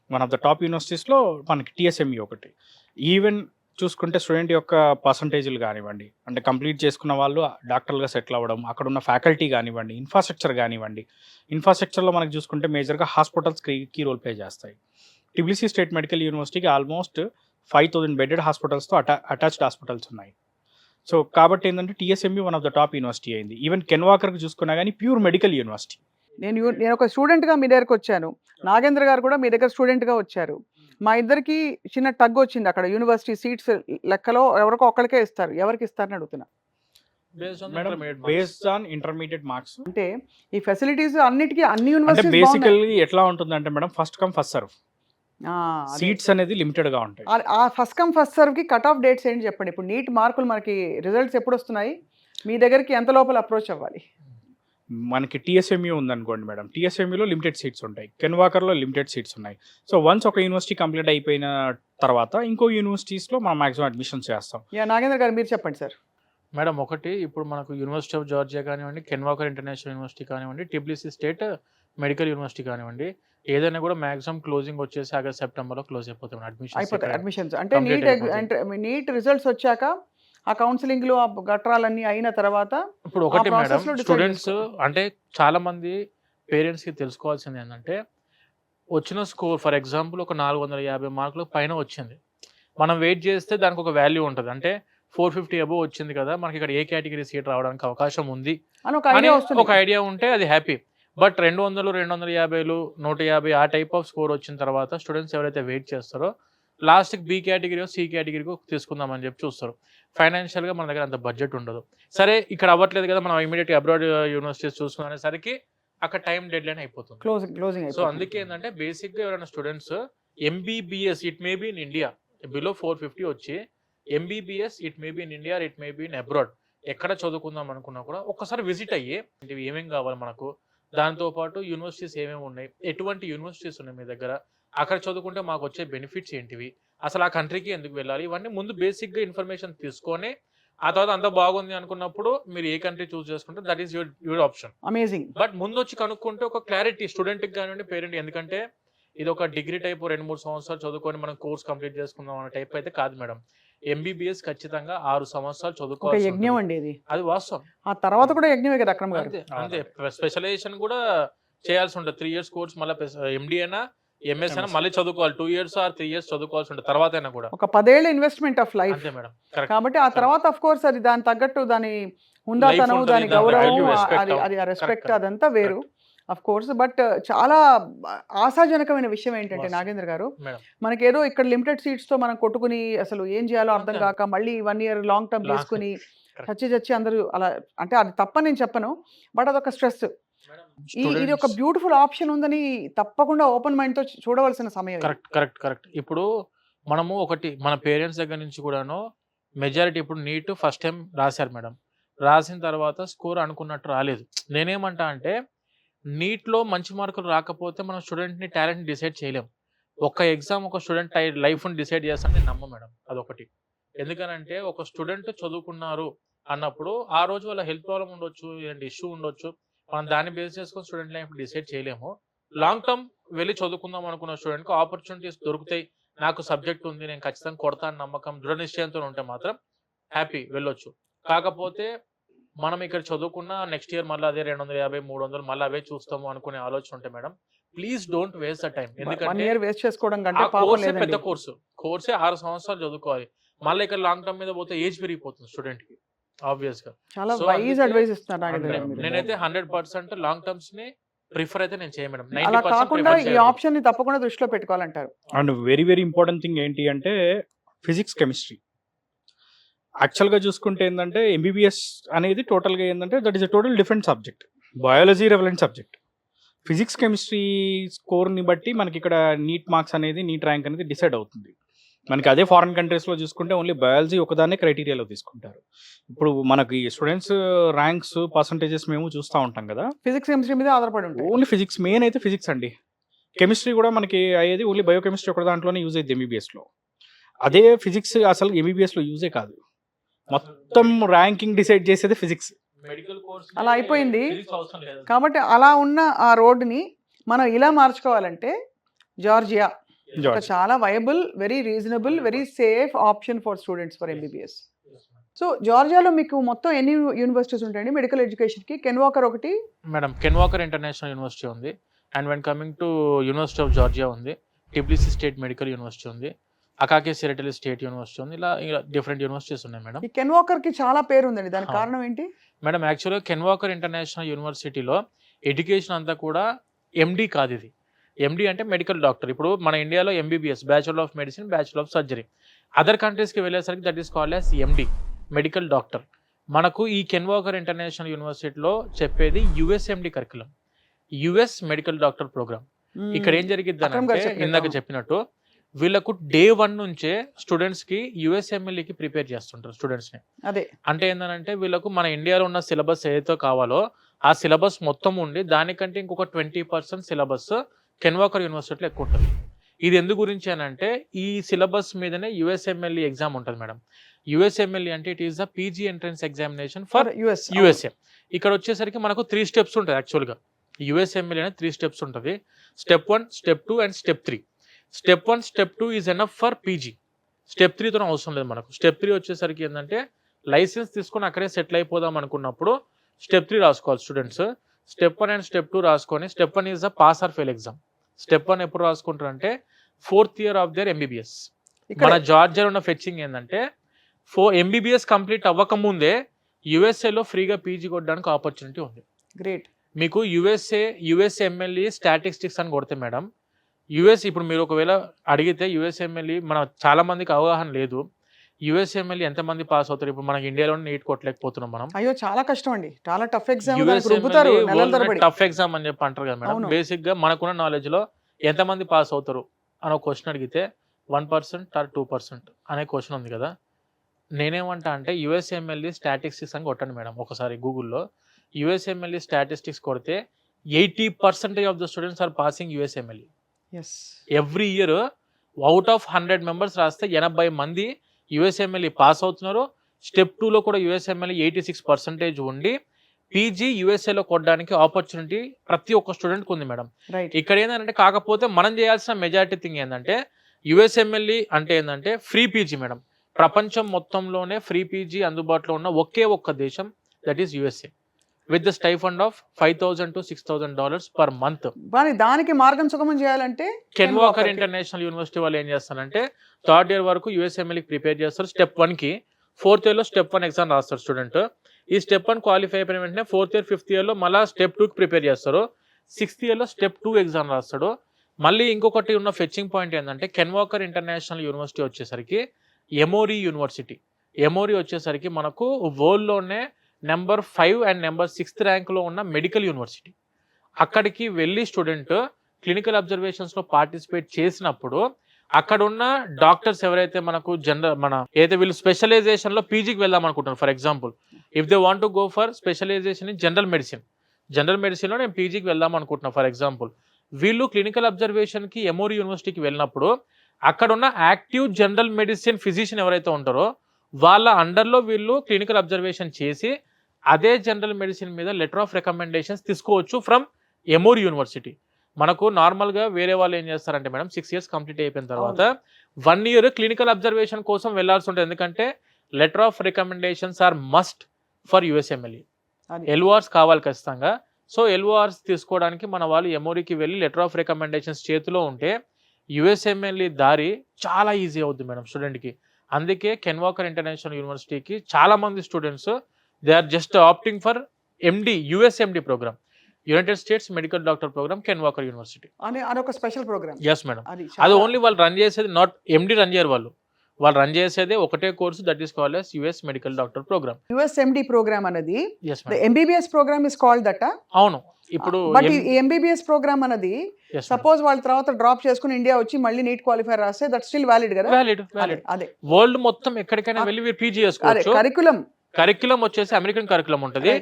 వన్ ఆఫ్ ద టాప్ యూనివర్సిటీస్లో మనకి టీఎస్ఎంఈ ఒకటి. ఈవెన్ చూసుకుంటే స్టూడెంట్ యొక్క పర్సంటేజ్లు కానివ్వండి, అంటే కంప్లీట్ చేసుకున్న వాళ్ళు డాక్టర్లుగా సెటిల్ అవ్వడం, అక్కడ ఉన్న ఫ్యాకల్టీ కానివ్వండి, ఇన్ఫ్రాస్ట్రక్చర్ కానివ్వండి. ఇన్ఫ్రాస్ట్రక్చర్లో మనకి చూసుకుంటే మేజర్గా హాస్పిటల్స్ కీ రోల్ ప్లే చేస్తాయి. టిబ్లిసీ స్టేట్ మెడికల్ యూనివర్సిటీకి ఆల్మోస్ట్ 5000 బెడెడ్ హాస్పిటల్స్తో అటాచ్డ్ హాస్పిటల్స్ ఉన్నాయి. సో కాబట్టి ఏంటంటే TSME one of the top university అయింది. ఈవెన్ కెన్ వాకర్కి చూసుకున్నా కానీ ప్యూర్ మెడికల్ యూనివర్సిటీ. నేను ఒక స్టూడెంట్గా మీ దగ్గరకు వచ్చాను, నాగేంద్ర గారు కూడా మీ దగ్గర స్టూడెంట్గా వచ్చారు. మా ఇద్దరికి చిన్న టగ్ వచ్చింది అక్కడ. యూనివర్సిటీ సీట్స్ లెక్కలో ఎవరికో ఒక్కడికే ఇస్తారు, ఎవరికి ఇస్తారని అడుగుతున్నా. Based on intermediate marks. అంటే ఈ ఫెసిలిటీస్ అన్నిటికీ అన్ని అంటే యూనివర్సిటీస్ బేసికల్లీ ఎట్లా ఉంటుందంటే madam, first come first serve. Seats అనేది లిమిటెడ్ గా ఉంటాయి. ఆ ఫస్ట్ కమ్ ఫస్ట్ సర్వ్ కి కట్ ఆఫ్ డేట్స్ ఏంటి చెప్పండి. ఇప్పుడు నీట్ మార్కులు మనకి రిజల్ట్స్ ఎప్పుడు వస్తున్నాయి, మీ దగ్గరికి ఎంత లోపల అప్రోచ్ అవ్వాలి? మనకి టీఎస్ఎంయూ ఉందనుకోండి మేడం, టీఎస్ఎంయూలో లిమిటెడ్ సీట్స్ ఉంటాయి, కెన్ వాకర్లో లిమిటెడ్ సీట్స్ ఉన్నాయి. సో వన్స్ ఒక యూనివర్సిటీ కంప్లీట్ అయిపోయిన తర్వాత ఇంకో యూనివర్సిటీస్లో మనం మాక్సిమం అడ్మిషన్స్ చేస్తాం. నాగేంద్ర గారు మీరు చెప్పండి సార్. మేడం, ఒకటి ఇప్పుడు మనకు యూనివర్సిటీ ఆఫ్ జార్జియా కానివ్వండి, కెన్ వాకర్ ఇంటర్నేషనల్ యూనివర్సిటీ కానివ్వండి, టిబ్లిసీ స్టేట్ మెడికల్ యూనివర్సిటీ కానివ్వండి, ఏదైనా కూడా మాక్సిమం క్లోజింగ్ వచ్చేసి ఆగస్ట్ సెప్టెంబర్లో క్లోజ్ అయిపోతాయి అడ్మిషన్స్. అంటే నీట్ రిజల్ట్స్ వచ్చాక ఆ కౌన్సిలింగ్లు ఆ గట్రాలన్నీ అయిన తర్వాత ఇప్పుడు ఒకటి మేడం, స్టూడెంట్స్ అంటే చాలా మంది పేరెంట్స్కి తెలుసుకోవాల్సింది ఏంటంటే, వచ్చిన స్కోర్ ఫర్ ఎగ్జాంపుల్ ఒక 450 మార్కులు పైన వచ్చింది, మనం వెయిట్ చేస్తే దానికి ఒక వాల్యూ ఉంటుంది. అంటే 450 అబోవ్ వచ్చింది కదా, మనకి ఇక్కడ ఏ కేటగిరీ సీట్ రావడానికి అవకాశం ఉంది అని ఒక ఐడియా ఉంటే అది హ్యాపీ. బట్ 200, 250, 150 ఆ టైప్ ఆఫ్ స్కోర్ వచ్చిన తర్వాత స్టూడెంట్స్ ఎవరైతే వెయిట్ చేస్తారో లాస్ట్కి బి కేటగిరీ సి కేటగిరీకి తీసుకుందామని చెప్పి చూస్తారు. ఫైనాన్షియల్గా మన దగ్గర అంత బడ్జెట్ ఉండదు. సరే ఇక్కడ అవ్వట్లేదు కదా, మనం ఇమీడియట్గా అబ్రాడ్ యూనివర్సిటీస్ చూసుకునేసరికి అక్కడ టైం డెడ్ లైన్ అయిపోతుంది, క్లోజింగ్. సో అందుకే ఏంటంటే బేసిక్గా ఎవరైనా students MBBS it may be in India below 450 వచ్చి MBBS it may be in India it may be in abroad ఎక్కడ చదువుకుందాం అనుకున్నా కూడా ఒక్కసారి విజిట్ అయ్యి ఏమేమి కావాలి మనకు, దాంతోపాటు యూనివర్సిటీస్ ఏమేమి ఉన్నాయి, ఎటువంటి యూనివర్సిటీస్ ఉన్నాయి మీ దగ్గర, అక్కడ చదువుకుంటే మాకు వచ్చే బెనిఫిట్స్ ఏంటివి, అసలు ఆ కంట్రీకి ఎందుకు వెళ్ళాలి, ఇవన్నీ ముందు బేసిక్గా ఇన్ఫర్మేషన్ తీసుకొని ఆ తర్వాత అంత బాగుంది అనుకున్నప్పుడు మీరు ఏ కంట్రీ చూస్ చేసుకుంటే that is your option. Amazing. But ముందు వచ్చి కనుక్కుంటే ఒక క్లారిటీ స్టూడెంట్కి కానివ్వండి పేరెంట్, ఎందుకంటే ఇది ఒక డిగ్రీ టైప్ 2-3 సంవత్సరాలు చదువుకొని మనం కోర్స్ కంప్లీట్ చేసుకుందాం అనే టైప్ అయితే కాదు మేడం. ఎంబీబీఎస్ ఖచ్చితంగా 6 సంవత్సరాలు చదువుకోవాలి. యజ్ఞం అండి ఇది, అది వాస్తవం. ఆ తర్వాత కూడా యజ్ఞమే కదా అక్రమ్ గారు. అంతే స్పెషలైజేషన్ కూడా చేయాల్సి ఉంటుంది. 3 years కోర్స్ మళ్ళీ ఎండి అయినా ఎంఎస్ అయినా మళ్ళీ చదువుకోవాలి. 2 years or 3 years చదువుకోవాల్సి ఉంటుంది తర్వాత అయినా కూడా. ఒక 10 ఏళ్ల ఇన్వెస్ట్మెంట్ ఆఫ్ లైఫ్. అంతే మేడం. కాబట్టి ఆ తర్వాత ఆఫ్ కోర్స్ అది దాని తగ్గట్టు దాని ఉందాతనం, దాని గౌరవం, అది రెస్పెక్ట్ అదంతా వేరు అఫ్ కోర్స్. బట్ చాలా ఆశాజనకమైన విషయం ఏంటంటే నాగేంద్ర గారు, మనకేదో ఇక్కడ లిమిటెడ్ సీట్స్ తో మనం కొట్టుకుని అసలు ఏం చేయాలో అర్థం కాక మళ్ళీ 1 year లాంగ్ టర్మ్ తీసుకుని చచ్చి అందరూ అలా, అంటే అది తప్పని నేను చెప్పను, బట్ అదొక స్ట్రెస్. ఇది ఒక బ్యూటిఫుల్ ఆప్షన్ ఉందని తప్పకుండా ఓపెన్ మైండ్ తో చూడవలసిన సమయం. కరెక్ట్. ఇప్పుడు మనము ఒకటి మన పేరెంట్స్ దగ్గర నుంచి కూడాను మెజారిటీ ఇప్పుడు నీట్ ఫస్ట్ టైం రాశారు మేడం, రాసిన తర్వాత స్కోర్ అనుకున్నట్టు రాలేదు. నేనేమంటా అంటే నీట్లో మంచి మార్కులు రాకపోతే మనం స్టూడెంట్ని టాలెంట్ డిసైడ్ చేయలేం. ఒక ఎగ్జామ్ ఒక స్టూడెంట్ లైఫ్ని డిసైడ్ చేస్తాను నేను నమ్మ మేడం, అదొకటి. ఎందుకనంటే ఒక స్టూడెంట్ చదువుకున్నారు అన్నప్పుడు ఆ రోజు వాళ్ళ హెల్త్ ప్రాబ్లం ఉండొచ్చు, ఇలాంటి ఇష్యూ ఉండొచ్చు, మనం దాన్ని బేస్ చేసుకొని స్టూడెంట్ లైఫ్ డిసైడ్ చేయలేము. లాంగ్ టర్మ్ వెళ్ళి చదువుకుందాం అనుకున్న స్టూడెంట్కి ఆపర్చునిటీస్ దొరుకుతాయి, నాకు సబ్జెక్ట్ ఉంది, నేను ఖచ్చితంగా కొడతాను నమ్మకం దృఢ నిశ్చయంతో ఉంటే మాత్రం హ్యాపీ వెళ్ళొచ్చు. కాకపోతే మనం ఇక్కడ చదువుకున్న నెక్స్ట్ ఇయర్ మళ్ళీ అదే 250, 300 మళ్ళీ అవే చూస్తాము అనుకునే ఆలోచన ఉంటే madam please don't waste the time. ఎందుకంటే పెద్ద కోర్సే 6 సంవత్సరాలు చదువుకోవాలి, మళ్ళీ ఇక్కడ లాంగ్ టర్మ్ మీద పోతే ఏజ్ పెరిగిపోతుంది స్టూడెంట్ కి ఆబ్వియస్ గా. నేనైతే 100% లాంగ్ టర్మ్స్ ని ప్రిఫర్ అయితే నేను చేయను మేడం. 90% ఈ ఆప్షన్ ని తప్పకుండా దృష్టిలో పెట్టుకోవాలంటారు. అండ్ వెరీ ఇంపార్టెంట్ థింగ్ ఏంటి అంటే ఫిజిక్స్, కెమిస్ట్రీ. యాక్చువల్గా చూసుకుంటే ఏంటంటే ఎంబీబీఎస్ అనేది టోటల్గా ఏంటంటే that is a total different subject, biology relevant subject. Physics, chemistry స్కోర్ని బట్టి మనకి ఇక్కడ నీట్ మార్క్స్ అనేది, నీట్ ర్యాంక్ అనేది డిసైడ్ అవుతుంది. మనకి అదే ఫారిన్ కంట్రీస్లో చూసుకుంటే ఓన్లీ బయాలజీ ఒకదాన్నే క్రైటీరియాలో తీసుకుంటారు. ఇప్పుడు మనకి స్టూడెంట్స్ ర్యాంక్స్ పర్సంటేజెస్ మేము చూస్తూ ఉంటాం కదా, ఫిజిక్స్ కెమిస్ట్రీ మీద ఆధారపడి ఉంటాయి. ఓన్లీ ఫిజిక్స్ మెయిన్ అయితే ఫిజిక్స్ అండి. కెమిస్ట్రీ కూడా మనకి అయ్యేది ఓన్లీ బయోకెమిస్ట్రీ ఒక దాంట్లోనే యూజ్ అయ్యింది ఎంబీబీఎస్లో. అదే ఫిజిక్స్ అసలు ఎంబీబీఎస్లో యూజే కాదు, మొత్తం ర్యాంకింగ్ డిసైడ్ చేసేది ఫిజిక్స్. మెడికల్ కోర్స్ అలా అయిపోయింది. కాబట్టి అలా ఉన్న ఆ రోడ్డుని మనం ఇలా మార్చుకోవాలంటే జార్జియా ఒక చాలా viable, very reasonable, very safe option for students for MBBS. So జార్జియాలో మీకు మొత్తం ఎన్ని యూనివర్సిటీస్ ఉంటాయండి మెడికల్ ఎడ్యుకేషన్కి? కెన్ వాకర్ ఒకటి madam, Ken Walker international university ఉంది. And when coming to university of Georgia ఉంది, టిబ్లిసి స్టేట్ మెడికల్ యూనివర్సిటీ ఉంది, అకాకి సిరటలి స్టేట్ యూనివర్సిటీ ఉంది. ఇలా డిఫరెంట్ యూనివర్సిటీస్ ఉన్నాయి మేడం. ఈ కెన్ వాకర్కి చాలా పేరు ఉందండి, దానికి కారణం ఏంటి మేడం? యాక్చువల్గా కెన్ వాకర్ ఇంటర్నేషనల్ యూనివర్సిటీలో ఎడ్యుకేషన్ అంతా కూడా ఎండి కాదు. ఇది ఎండి అంటే మెడికల్ డాక్టర్. ఇప్పుడు మన ఇండియాలో MBBS, bachelor of medicine, bachelor of surgery. Other కంట్రీస్కి వెళ్ళేసరికి that is called as MD, medical doctor. మనకు ఈ కెన్ వాకర్ ఇంటర్నేషనల్ యూనివర్సిటీలో చెప్పేది USMD curriculum, US medical doctor program. ఇక్కడ ఏం జరిగిద్ది అంటే ఇందాక చెప్పినట్టు వీళ్ళకు డే 1 నుంచే స్టూడెంట్స్కి యుఎస్ఎంఎల్ఈకి ప్రిపేర్ చేస్తుంటారు స్టూడెంట్స్ని. అదే అంటే ఏంటంటే వీళ్ళకు మన ఇండియాలో ఉన్న సిలబస్ ఏదైతే కావాలో ఆ సిలబస్ మొత్తం ఉండి దానికంటే ఇంకొక 20% సిలబస్ కెన్ వాకర్ యూనివర్సిటీలో ఎక్కువ ఉంటుంది. ఇది ఎందు గురించి అని అంటే ఈ సిలబస్ మీదనే యుఎస్ఎంఎల్ఈ ఎగ్జామ్ ఉంటుంది మేడం. యుఎస్ఎంఎల్ఈ అంటే it is the PG entrance examination for USA. ఇక్కడ వచ్చేసరికి మనకు 3 స్టెప్స్ ఉంటుంది. యాక్చువల్గా యుఎస్ఎంఎల్ఈ అనేది 3 స్టెప్స్ ఉంటుంది. Step 1, step 2 and step 3. Step 1, step 2 is enough for PG. Step 3తో అవసరం లేదు మనకు. స్టెప్ 3 వచ్చేసరికి ఏంటంటే లైసెన్స్ తీసుకొని అక్కడే సెటిల్ అయిపోదాం అనుకున్నప్పుడు స్టెప్ 3 రాసుకోవాలి స్టూడెంట్స్. స్టెప్ 1 అండ్ స్టెప్ 2 రాసుకొని step 1 is the pass or fail exam. Step 1 ఎప్పుడు రాసుకుంటారంటే 4th year of their MBBS. మన జార్జియాలో ఉన్న ఫెచ్చింగ్ ఏంటంటే ఎంబీబీఎస్ కంప్లీట్ అవ్వకముందే యుఎస్ఏలో ఫ్రీగా పీజీ కొట్టడానికి ఆపర్చునిటీ ఉంది. గ్రేట్. మీకు యుఎస్ఎంఎల్ఈ స్టాటిస్టిక్స్ అని కొడితే మేడం, యుఎస్ ఇప్పుడు మీరు ఒకవేళ అడిగితే యుఎస్ఎంఎల్ఈ మన చాలా మందికి అవగాహన లేదు. యుఎస్ఎంఎల్ఈ ఎంతమంది పాస్ అవుతారు? ఇప్పుడు మనకి ఇండియాలో నీట్ కొట్టలేకపోతున్నాం మనం. అయ్యో చాలా కష్టం అండి, చాలా టఫ్ ఎగ్జామ్. టఫ్ ఎగ్జామ్ అని చెప్పి అంటారు కదా మేడం. బేసిక్ గా మనకున్న నాలెడ్జ్ లో ఎంతమంది పాస్ అవుతారు అని ఒక క్వశ్చన్ అడిగితే 1% ఆర్ 2% అనే క్వశ్చన్ ఉంది కదా. నేనేమంటా అంటే యుఎస్ఎంఎల్ఈ స్టాటిస్టిక్స్ అని కొట్టండి మేడం ఒకసారి గూగుల్లో. యుఎస్ఎంఎల్ఈ స్టాటిస్టిక్స్ కొడితే 80% of the students are passing USMLE. Every year out of 100 members రాస్తే 80 మంది యుఎస్ఎంఎల్ఈ పాస్ అవుతున్నారు. స్టెప్ 2లో కూడా యుఎస్ఎంఎల్ఈ 86% ఉండి పీజీ యుఎస్ఏలో కొట్టడానికి ఆపర్చునిటీ ప్రతి ఒక్క స్టూడెంట్కి ఉంది మేడం. ఇక్కడ ఏంటంటే కాకపోతే మనం చేయాల్సిన మెజారిటీ థింగ్ ఏంటంటే యుఎస్ఎంఎల్ఈ అంటే ఏంటంటే ఫ్రీ పీజీ మేడం. ప్రపంచం మొత్తంలోనే ఫ్రీ పీజీ అందుబాటులో ఉన్న ఒకే ఒక్క దేశం, that is USA, with the stipend of $5,000 to $6,000 per month. దానికి మార్గం సుగమం చేయాలంటే కెన్ వాకర్ ఇంటర్నేషనల్ యూనివర్సిటీ వాళ్ళు ఏం చేస్తారంటే 3rd ఇయర్ వరకు యుఎస్ఎంఎల్ఈకి ప్రిపేర్ చేస్తారు. స్టెప్ 1కి 4th ఇయర్లో స్టెప్ 1 ఎగ్జామ్ రాస్తారు స్టూడెంట్. ఈ స్టెప్ 1 క్వాలిఫై అయిపోయిన వెంటనే 4th ఇయర్ 5th ఇయర్లో మళ్ళీ స్టెప్ 2కి ప్రిపేర్ చేస్తారు. 6th ఇయర్లో స్టెప్ 2 ఎగ్జామ్ రాస్తాడు. మళ్ళీ ఇంకొకటి ఉన్న ఫెచ్చింగ్ పాయింట్ ఏంటంటే కెన్ వాకర్ ఇంటర్నేషనల్ యూనివర్సిటీ వచ్చేసరికి ఎమోరీ యూనివర్సిటీ. ఎమోరీ వచ్చేసరికి మనకు వరల్డ్లోనే నెంబర్ 5 అండ్ నెంబర్ 6th ర్యాంక్లో ఉన్న మెడికల్ యూనివర్సిటీ. అక్కడికి వెళ్ళి స్టూడెంట్ క్లినికల్ అబ్జర్వేషన్స్లో పార్టిసిపేట్ చేసినప్పుడు అక్కడ ఉన్న డాక్టర్స్ ఎవరైతే మనకు ఏదైతే వీళ్ళు స్పెషలైజేషన్లో పీజీకి వెళ్దాం అనుకుంటున్నారు. For example if they want to go for specialization in general మెడిసిన్లో నేను పీజీకి వెళ్దాం అనుకుంటున్నాను ఫర్ ఎగ్జాంపుల్. వీళ్ళు క్లినికల్ అబ్జర్వేషన్కి ఎమోరీ యూనివర్సిటీకి వెళ్ళినప్పుడు అక్కడ ఉన్న యాక్టివ్ జనరల్ మెడిసిన్ ఫిజిషియన్ ఎవరైతే ఉంటారో వాళ్ళ అండర్లో వీళ్ళు క్లినికల్ అబ్జర్వేషన్ చేసి అదే జనరల్ మెడిసిన్ మీద లెటర్ ఆఫ్ రికమెండేషన్స్ తీసుకోవచ్చు ఫ్రమ్ ఎమోరీ యూనివర్సిటీ. మనకు నార్మల్గా వేరే వాళ్ళు ఏం చేస్తారంటే మేడం 6 ఇయర్స్ కంప్లీట్ అయిపోయిన తర్వాత 1 ఇయర్ క్లినికల్ అబ్జర్వేషన్ కోసం వెళ్లాల్సి ఉంటుంది. ఎందుకంటే letter of recommendations are must for USMLE. LORs కావాలి ఖచ్చితంగా. సో ఎల్ఓఆర్స్ తీసుకోవడానికి మన వాళ్ళు ఎమోరీకి వెళ్ళి లెటర్ ఆఫ్ రికమెండేషన్స్ చేతిలో ఉంటే యుఎస్ఎంఎల్ఈ దారి చాలా ఈజీ అవుతుంది మేడం స్టూడెంట్కి. అందుకే కెన్ వాకర్ ఇంటర్నేషనల్ యూనివర్సిటీకి చాలా మంది students they are just opting for MD, USMD program, United States medical doctor program, Ken Walker university. అదొక స్పెషల్ ప్రోగ్రామ్. Yes madam. అది ఓన్లీ వాళ్ళు రన్ చేసేది, నాట్ ఎండి రన్ చేయరు వాళ్ళు రన్ చేసేదే ఒకటే course, that is called as US medical doctor program. USMD program అనేది MBBS program is called that. అవును. ఇప్పుడు బట్ ఈ ఎంబీబీఎస్ ప్రోగ్రామ్ అనేది Yes, సపోజ్ వాళ్ళ తర్వాత డ్రాప్ చేసుకుని ఇండియా వచ్చి మళ్ళీ నీట్ క్వాలిఫైర్ రాస్తే దట్ స్టిల్ వ్యాలిడ్ కదా? వ్యాలిడ్ అదే వరల్డ్ మొత్తం ఎక్కడికైనా వెళ్ళి మీరు పీజీ అదే చేసుకోవచ్చు. కరిక్యులం వచ్చేసి అమెరికన్ కరిక్యులం ఉంటుంది.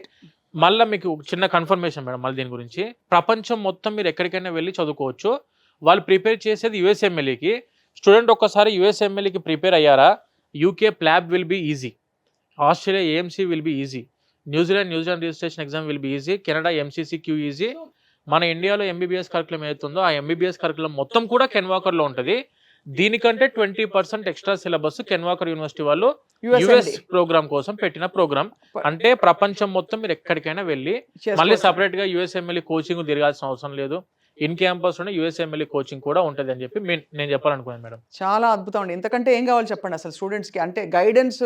మళ్ళీ మీకు చిన్న కన్ఫర్మేషన్ మేడం మళ్ళీ దీని గురించి, ప్రపంచం మొత్తం మీరు ఎక్కడికైనా వెళ్ళి చదువుకోవచ్చు. వాళ్ళు ప్రిపేర్ చేసేది యూఎస్ఎంఎల్ఈకి. స్టూడెంట్ ఒక్కసారి యూఎస్ఎంఎల్ఈకి ప్రిపేర్ అయ్యారా, UK PLAB will be easy, Australia AMC will be easy, New Zealand registration exam will be easy, Canada MCC Q easy. మన ఇండియాలో ఎంబీబీఎస్ కరికులం ఏదైతుందో ఆ ఎంబీబీఎస్ కరికులం మొత్తం కూడా కెన్వాకర్లో ఉంటుంది. దీనికంటే 20% ఎక్స్ట్రా సిలబస్ కెన్వాకర్ యూనివర్సిటీ వాళ్ళు యుఎస్ ప్రోగ్రామ్ కోసం పెట్టిన ప్రోగ్రామ్. అంటే ప్రపంచం మొత్తం మీరు ఎక్కడికైనా వెళ్ళి మళ్ళీ సపరేట్ గా యూఎస్ఎంఎల్ఈ కోచింగ్ తిరగాల్సిన అవసరం లేదు. ఇన్ క్యాంపస్ లోనే యూఎస్ఎంఎల్ఈ కోచింగ్ కూడా ఉంటుంది అని చెప్పి నేను చెప్పాలనుకున్నాను మేడం. చాలా అద్భుతం అండి. ఇంతకంటే ఏం కావాలి చెప్పండి అసలు స్టూడెంట్స్ కి, అంటే గైడెన్స్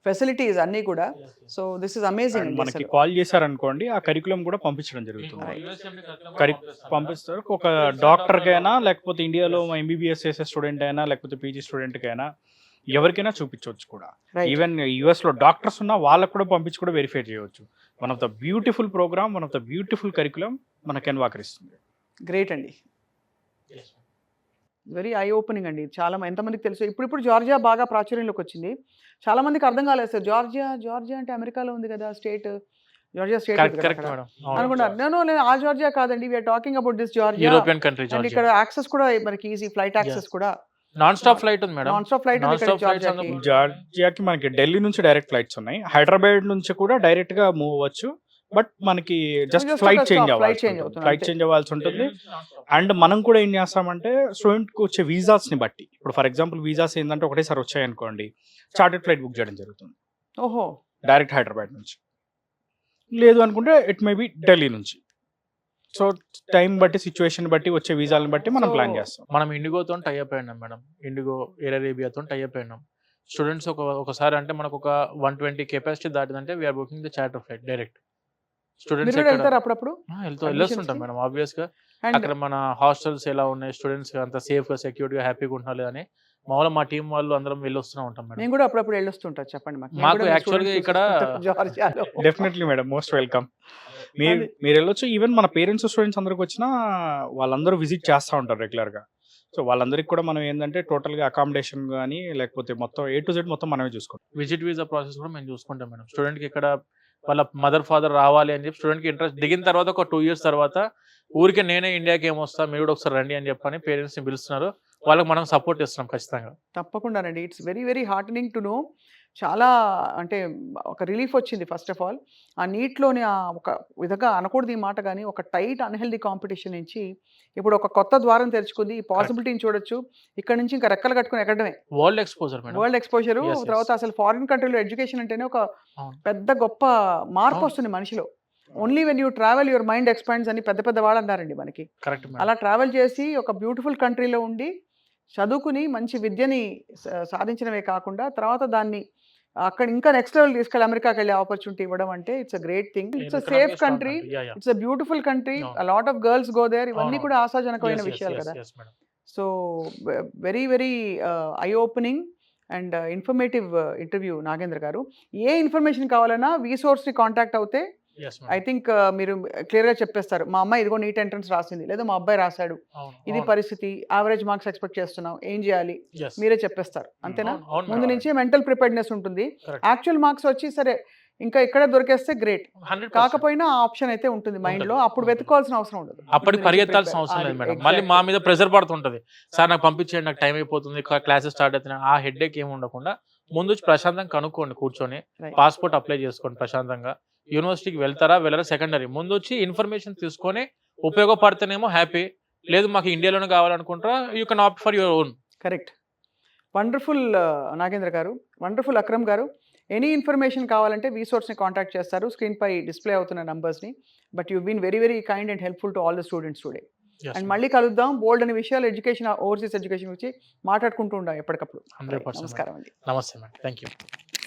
ఫెసిలిటీస్ అన్నీ కూడా. So this is amazing. మనకి కాల్ చేశారనుకోండి, ఆ కరికులం కూడా పంపించడం జరుగుతుంది. పంపిస్తారు. ఒక డాక్టర్కైనా, లేకపోతే ఇండియాలో ఎంబీబీఎస్ చేసే స్టూడెంట్ అయినా, లేకపోతే పీజీ స్టూడెంట్కైనా ఎవరికైనా చూపించవచ్చు కూడా. ఈవెన్ యుఎస్ లో డాక్టర్స్ ఉన్నా వాళ్ళకు కూడా పంపించి కూడా వెరిఫై చేయవచ్చు. One of the beautiful program, one of the beautiful curriculum మన కెన్వాకర్ ఇస్తుంది. గ్రేట్ అండి, వెరీ ఐ ఓపెనింగ్ అండి. చాలా ఎంతమందికి తెలుసు? ఇప్పుడు జార్జియా బాగా ప్రాచుర్యంలోకి వచ్చింది. చాలా మందికి అర్థం కాలేదు సార్, జార్జియా అంటే అమెరికాలో ఉంది కదా స్టేట్, జార్జియా స్టేట్ అనుకున్నారు. నేను ఆ జార్జియా కాదండి, we're talking about this Georgia, European country. ఇక్కడ యాక్సెస్ కూడా మనకి ఈజీ, ఫ్లైట్ యాక్సెస్ కూడా నాన్ స్టాప్ ఫ్లైట్ ఉంది మేడం. నాన్ స్టాప్ ఫ్లైట్ జార్జియాకి మనకి ఢిల్లీ నుంచి డైరెక్ట్ ఫ్లైట్స్ ఉన్నాయి, హైదరాబాద్ నుంచి కూడా డైరెక్ట్ గా మూవ్ అవ్వచ్చు. బట్ మనకి జస్ట్ ఫ్లైట్ చేంజ్ అవ్వాల్సి ఉంటుంది. అండ్ మనం కూడా ఏం చేస్తామంటే స్టూడెంట్ కి వచ్చే వీసాస్ ని బట్టి, ఇప్పుడు ఫర్ ఎగ్జాంపుల్ వీసాస్ ఏంటంటే ఒకటేసారి వచ్చాయనుకోండి, చార్టెడ్ ఫ్లైట్ బుక్ చేయడం జరుగుతుంది. ఓహో, డైరెక్ట్ హైదరాబాద్ నుంచి. లేదు అనుకుంటే ఇట్ మే బి ఢిల్లీ నుంచి. సో టైం బట్టి, సిచ్యువేషన్ బట్టి, వచ్చే వీసాలను బట్టి మనం ప్లాన్ చేస్తాం. మనం ఇండిగోతో టైఅప్ అయినాం మేడం, ఇండిగో ఎయిర్ అరేబియాతో టైఅప్ అయినాం. స్టూడెంట్స్ ఒకసారి అంటే మనకు ఒక 120 కెపాసిటీ దాటిదంటే we are booking the charter flight direct. Students అప్పుడప్పుడు వెళ్ళొస్తుంటాం మేడం. ఆబ్వియస్ గా అక్కడ మన హాస్టల్స్ ఎలా ఉన్నాయి, స్టూడెంట్స్ అంత సేఫ్ గా సెక్యూర్ గా హ్యాపీగా ఉండాలి అని మామూలుగా మా టీం వాళ్ళు అందరం వెళ్ళొస్తూ ఉంటాం మేడం. నేను కూడా అప్పుడప్పుడు వెళ్ళొస్తుంటా. చెప్పండి మాకు యాక్చువల్గా ఇక్కడ డెఫినెట్లీ మేడం, మోస్ట్ వెల్కమ్. మీరు వెళ్ళొచ్చు. ఈవెన్ మన పేరెంట్స్ స్టూడెంట్స్ అందరికి వచ్చినా వాళ్ళందరూ విజిట్ చేస్తూ ఉంటారు రెగ్యులర్ గా. సో వాళ్ళందరికీ కూడా మనం ఏంటంటే టోటల్ గా అకామిడేషన్ కానీ, లేకపోతే మొత్తం A to Z మొత్తం మనమే చూసుకుంటాం. విజిట్ వీసా ప్రాసెస్ కూడా మేము చూసుకుంటాం మేడం. స్టూడెంట్ కి ఇక్కడ వాళ్ళ మదర్ ఫాదర్ రావాలి అని చెప్పి స్టూడెంట్ కి ఇంట్రెస్ట్ దిగిన తర్వాత ఒక 2 years తర్వాత ఊరికే నేనే ఇండియాకి ఏమొస్తా, మీరు కూడా ఒకసారి రండి అని చెప్పని పేరెంట్స్ ని పిలుస్తున్నారు. వాళ్ళకి మనం సపోర్ట్ ఇస్తున్నాం ఖచ్చితంగా. తప్పకుండానండి. It's very very heartening to know. చాలా అంటే ఒక రిలీఫ్ వచ్చింది. ఫస్ట్ ఆఫ్ ఆల్ ఆ నీట్లోని ఒక విధంగా అనకూడదు ఈ మాట, కానీ ఒక టైట్ అన్హెల్దీ కాంపిటీషన్ నుంచి ఇప్పుడు ఒక కొత్త ద్వారం తెరుచుకుంది. ఈ పాసిబిలిటీని చూడొచ్చు. ఇక్కడ నుంచి ఇంకా రెక్కలు కట్టుకుని ఎక్కడమే world exposure madam. World exposure. తర్వాత అసలు ఫారిన్ కంట్రీలో ఎడ్యుకేషన్ అంటేనే ఒక పెద్ద గొప్ప మార్పు వస్తుంది మనిషిలో. Only when you travel your mind expands అని పెద్ద వాళ్ళు అన్నారండి మనకి. అలా ట్రావెల్ చేసి ఒక బ్యూటిఫుల్ కంట్రీలో ఉండి చదువుకుని మంచి విద్యని సాధించడమే కాకుండా తర్వాత దాన్ని అక్కడ ఇంకా నెక్స్ట్ లెవెల్ తీసుకెళ్ళి అమెరికాకి వెళ్ళే ఆపర్చునిటీ ఇవ్వడం అంటే it's a great thing. It's a safe country, it's a beautiful country, a lot of girls go there. ఇవన్నీ కూడా ఆశాజనకమైన విషయాలు కదా. So very very I opening and informative interview Nagendra garu. ఏ ఇన్ఫర్మేషన్ కావాలన్నా వీసోర్స్ని కాంటాక్ట్ అవుతే ఐ థింక్ మీరు క్లియర్గా చెప్పేస్తారు. మా అమ్మాయి ఇదిగో నీట్ ఎంట్రన్స్ రాసింది, లేదా మా అబ్బాయి రాశాడు, ఇది పరిస్థితి, యావరేజ్ మార్క్స్ ఎక్స్పెక్ట్ చేస్తున్నాం, ఏం చేయాలి, మీరే చెప్పేస్తారు. అంతేనా? ముందు నుంచే మెంటల్ ప్రిపేర్డ్నెస్ ఉంటుంది. యాక్చువల్ మార్క్స్ వచ్చి సరే ఇంకా ఇక్కడే దొరికేస్తే గ్రేట్, కాకపోయినా ఆ ఆప్షన్ అయితే ఉంటుంది మైండ్ లో. అప్పుడు వెతుకోవాల్సిన అవసరం ఉండదు, అప్పటికి పరిగెత్తాల్సిన అవసరం లేదు మేడం. మళ్ళీ మా మీద ప్రెషర్ పడుతుంటది, సార్ నాకు పంపించేయండి, నాకు టైం అయిపోతుంది, క్లాసెస్ స్టార్ట్ అవుతున్నాయి. ఆ హెడ్ ఏక్ ఏమి ఉండకుండా ముందు ప్రశాంతంగా కనుక్కోండి, కూర్చొని పాస్పోర్ట్ అప్లై చేసుకోండి ప్రశాంతంగా. యూనివర్సిటీకి వెళ్తారా వెళ్ళరా సెకండరీ, ముందు వచ్చి ఇన్ఫర్మేషన్ తీసుకొని ఉపయోగపడితేనేమో హ్యాపీ, లేదు మాకు ఇండియాలోనే కావాలనుకుంటారా you can opt for your own. Correct. Wonderful Nagendra garu, wonderful Akram garu. Any information కావాలంటే వీసోర్స్ని కాంటాక్ట్ చేస్తారు, స్క్రీన్ పై డిస్ప్లే అవుతున్న నంబర్స్ని. But you been very very kind and helpful to all the students today. And మళ్ళీ కలుద్దాం, బోల్డ్ అనే విషయాలు ఎడ్యుకేషన్, ఓవర్సీస్ ఎడ్యుకేషన్ గురించి మాట్లాడుకుంటూ ఉండాం ఎప్పటికప్పుడు. నమస్కారం అండి. నమస్తే మేడం, థ్యాంక్ యూ.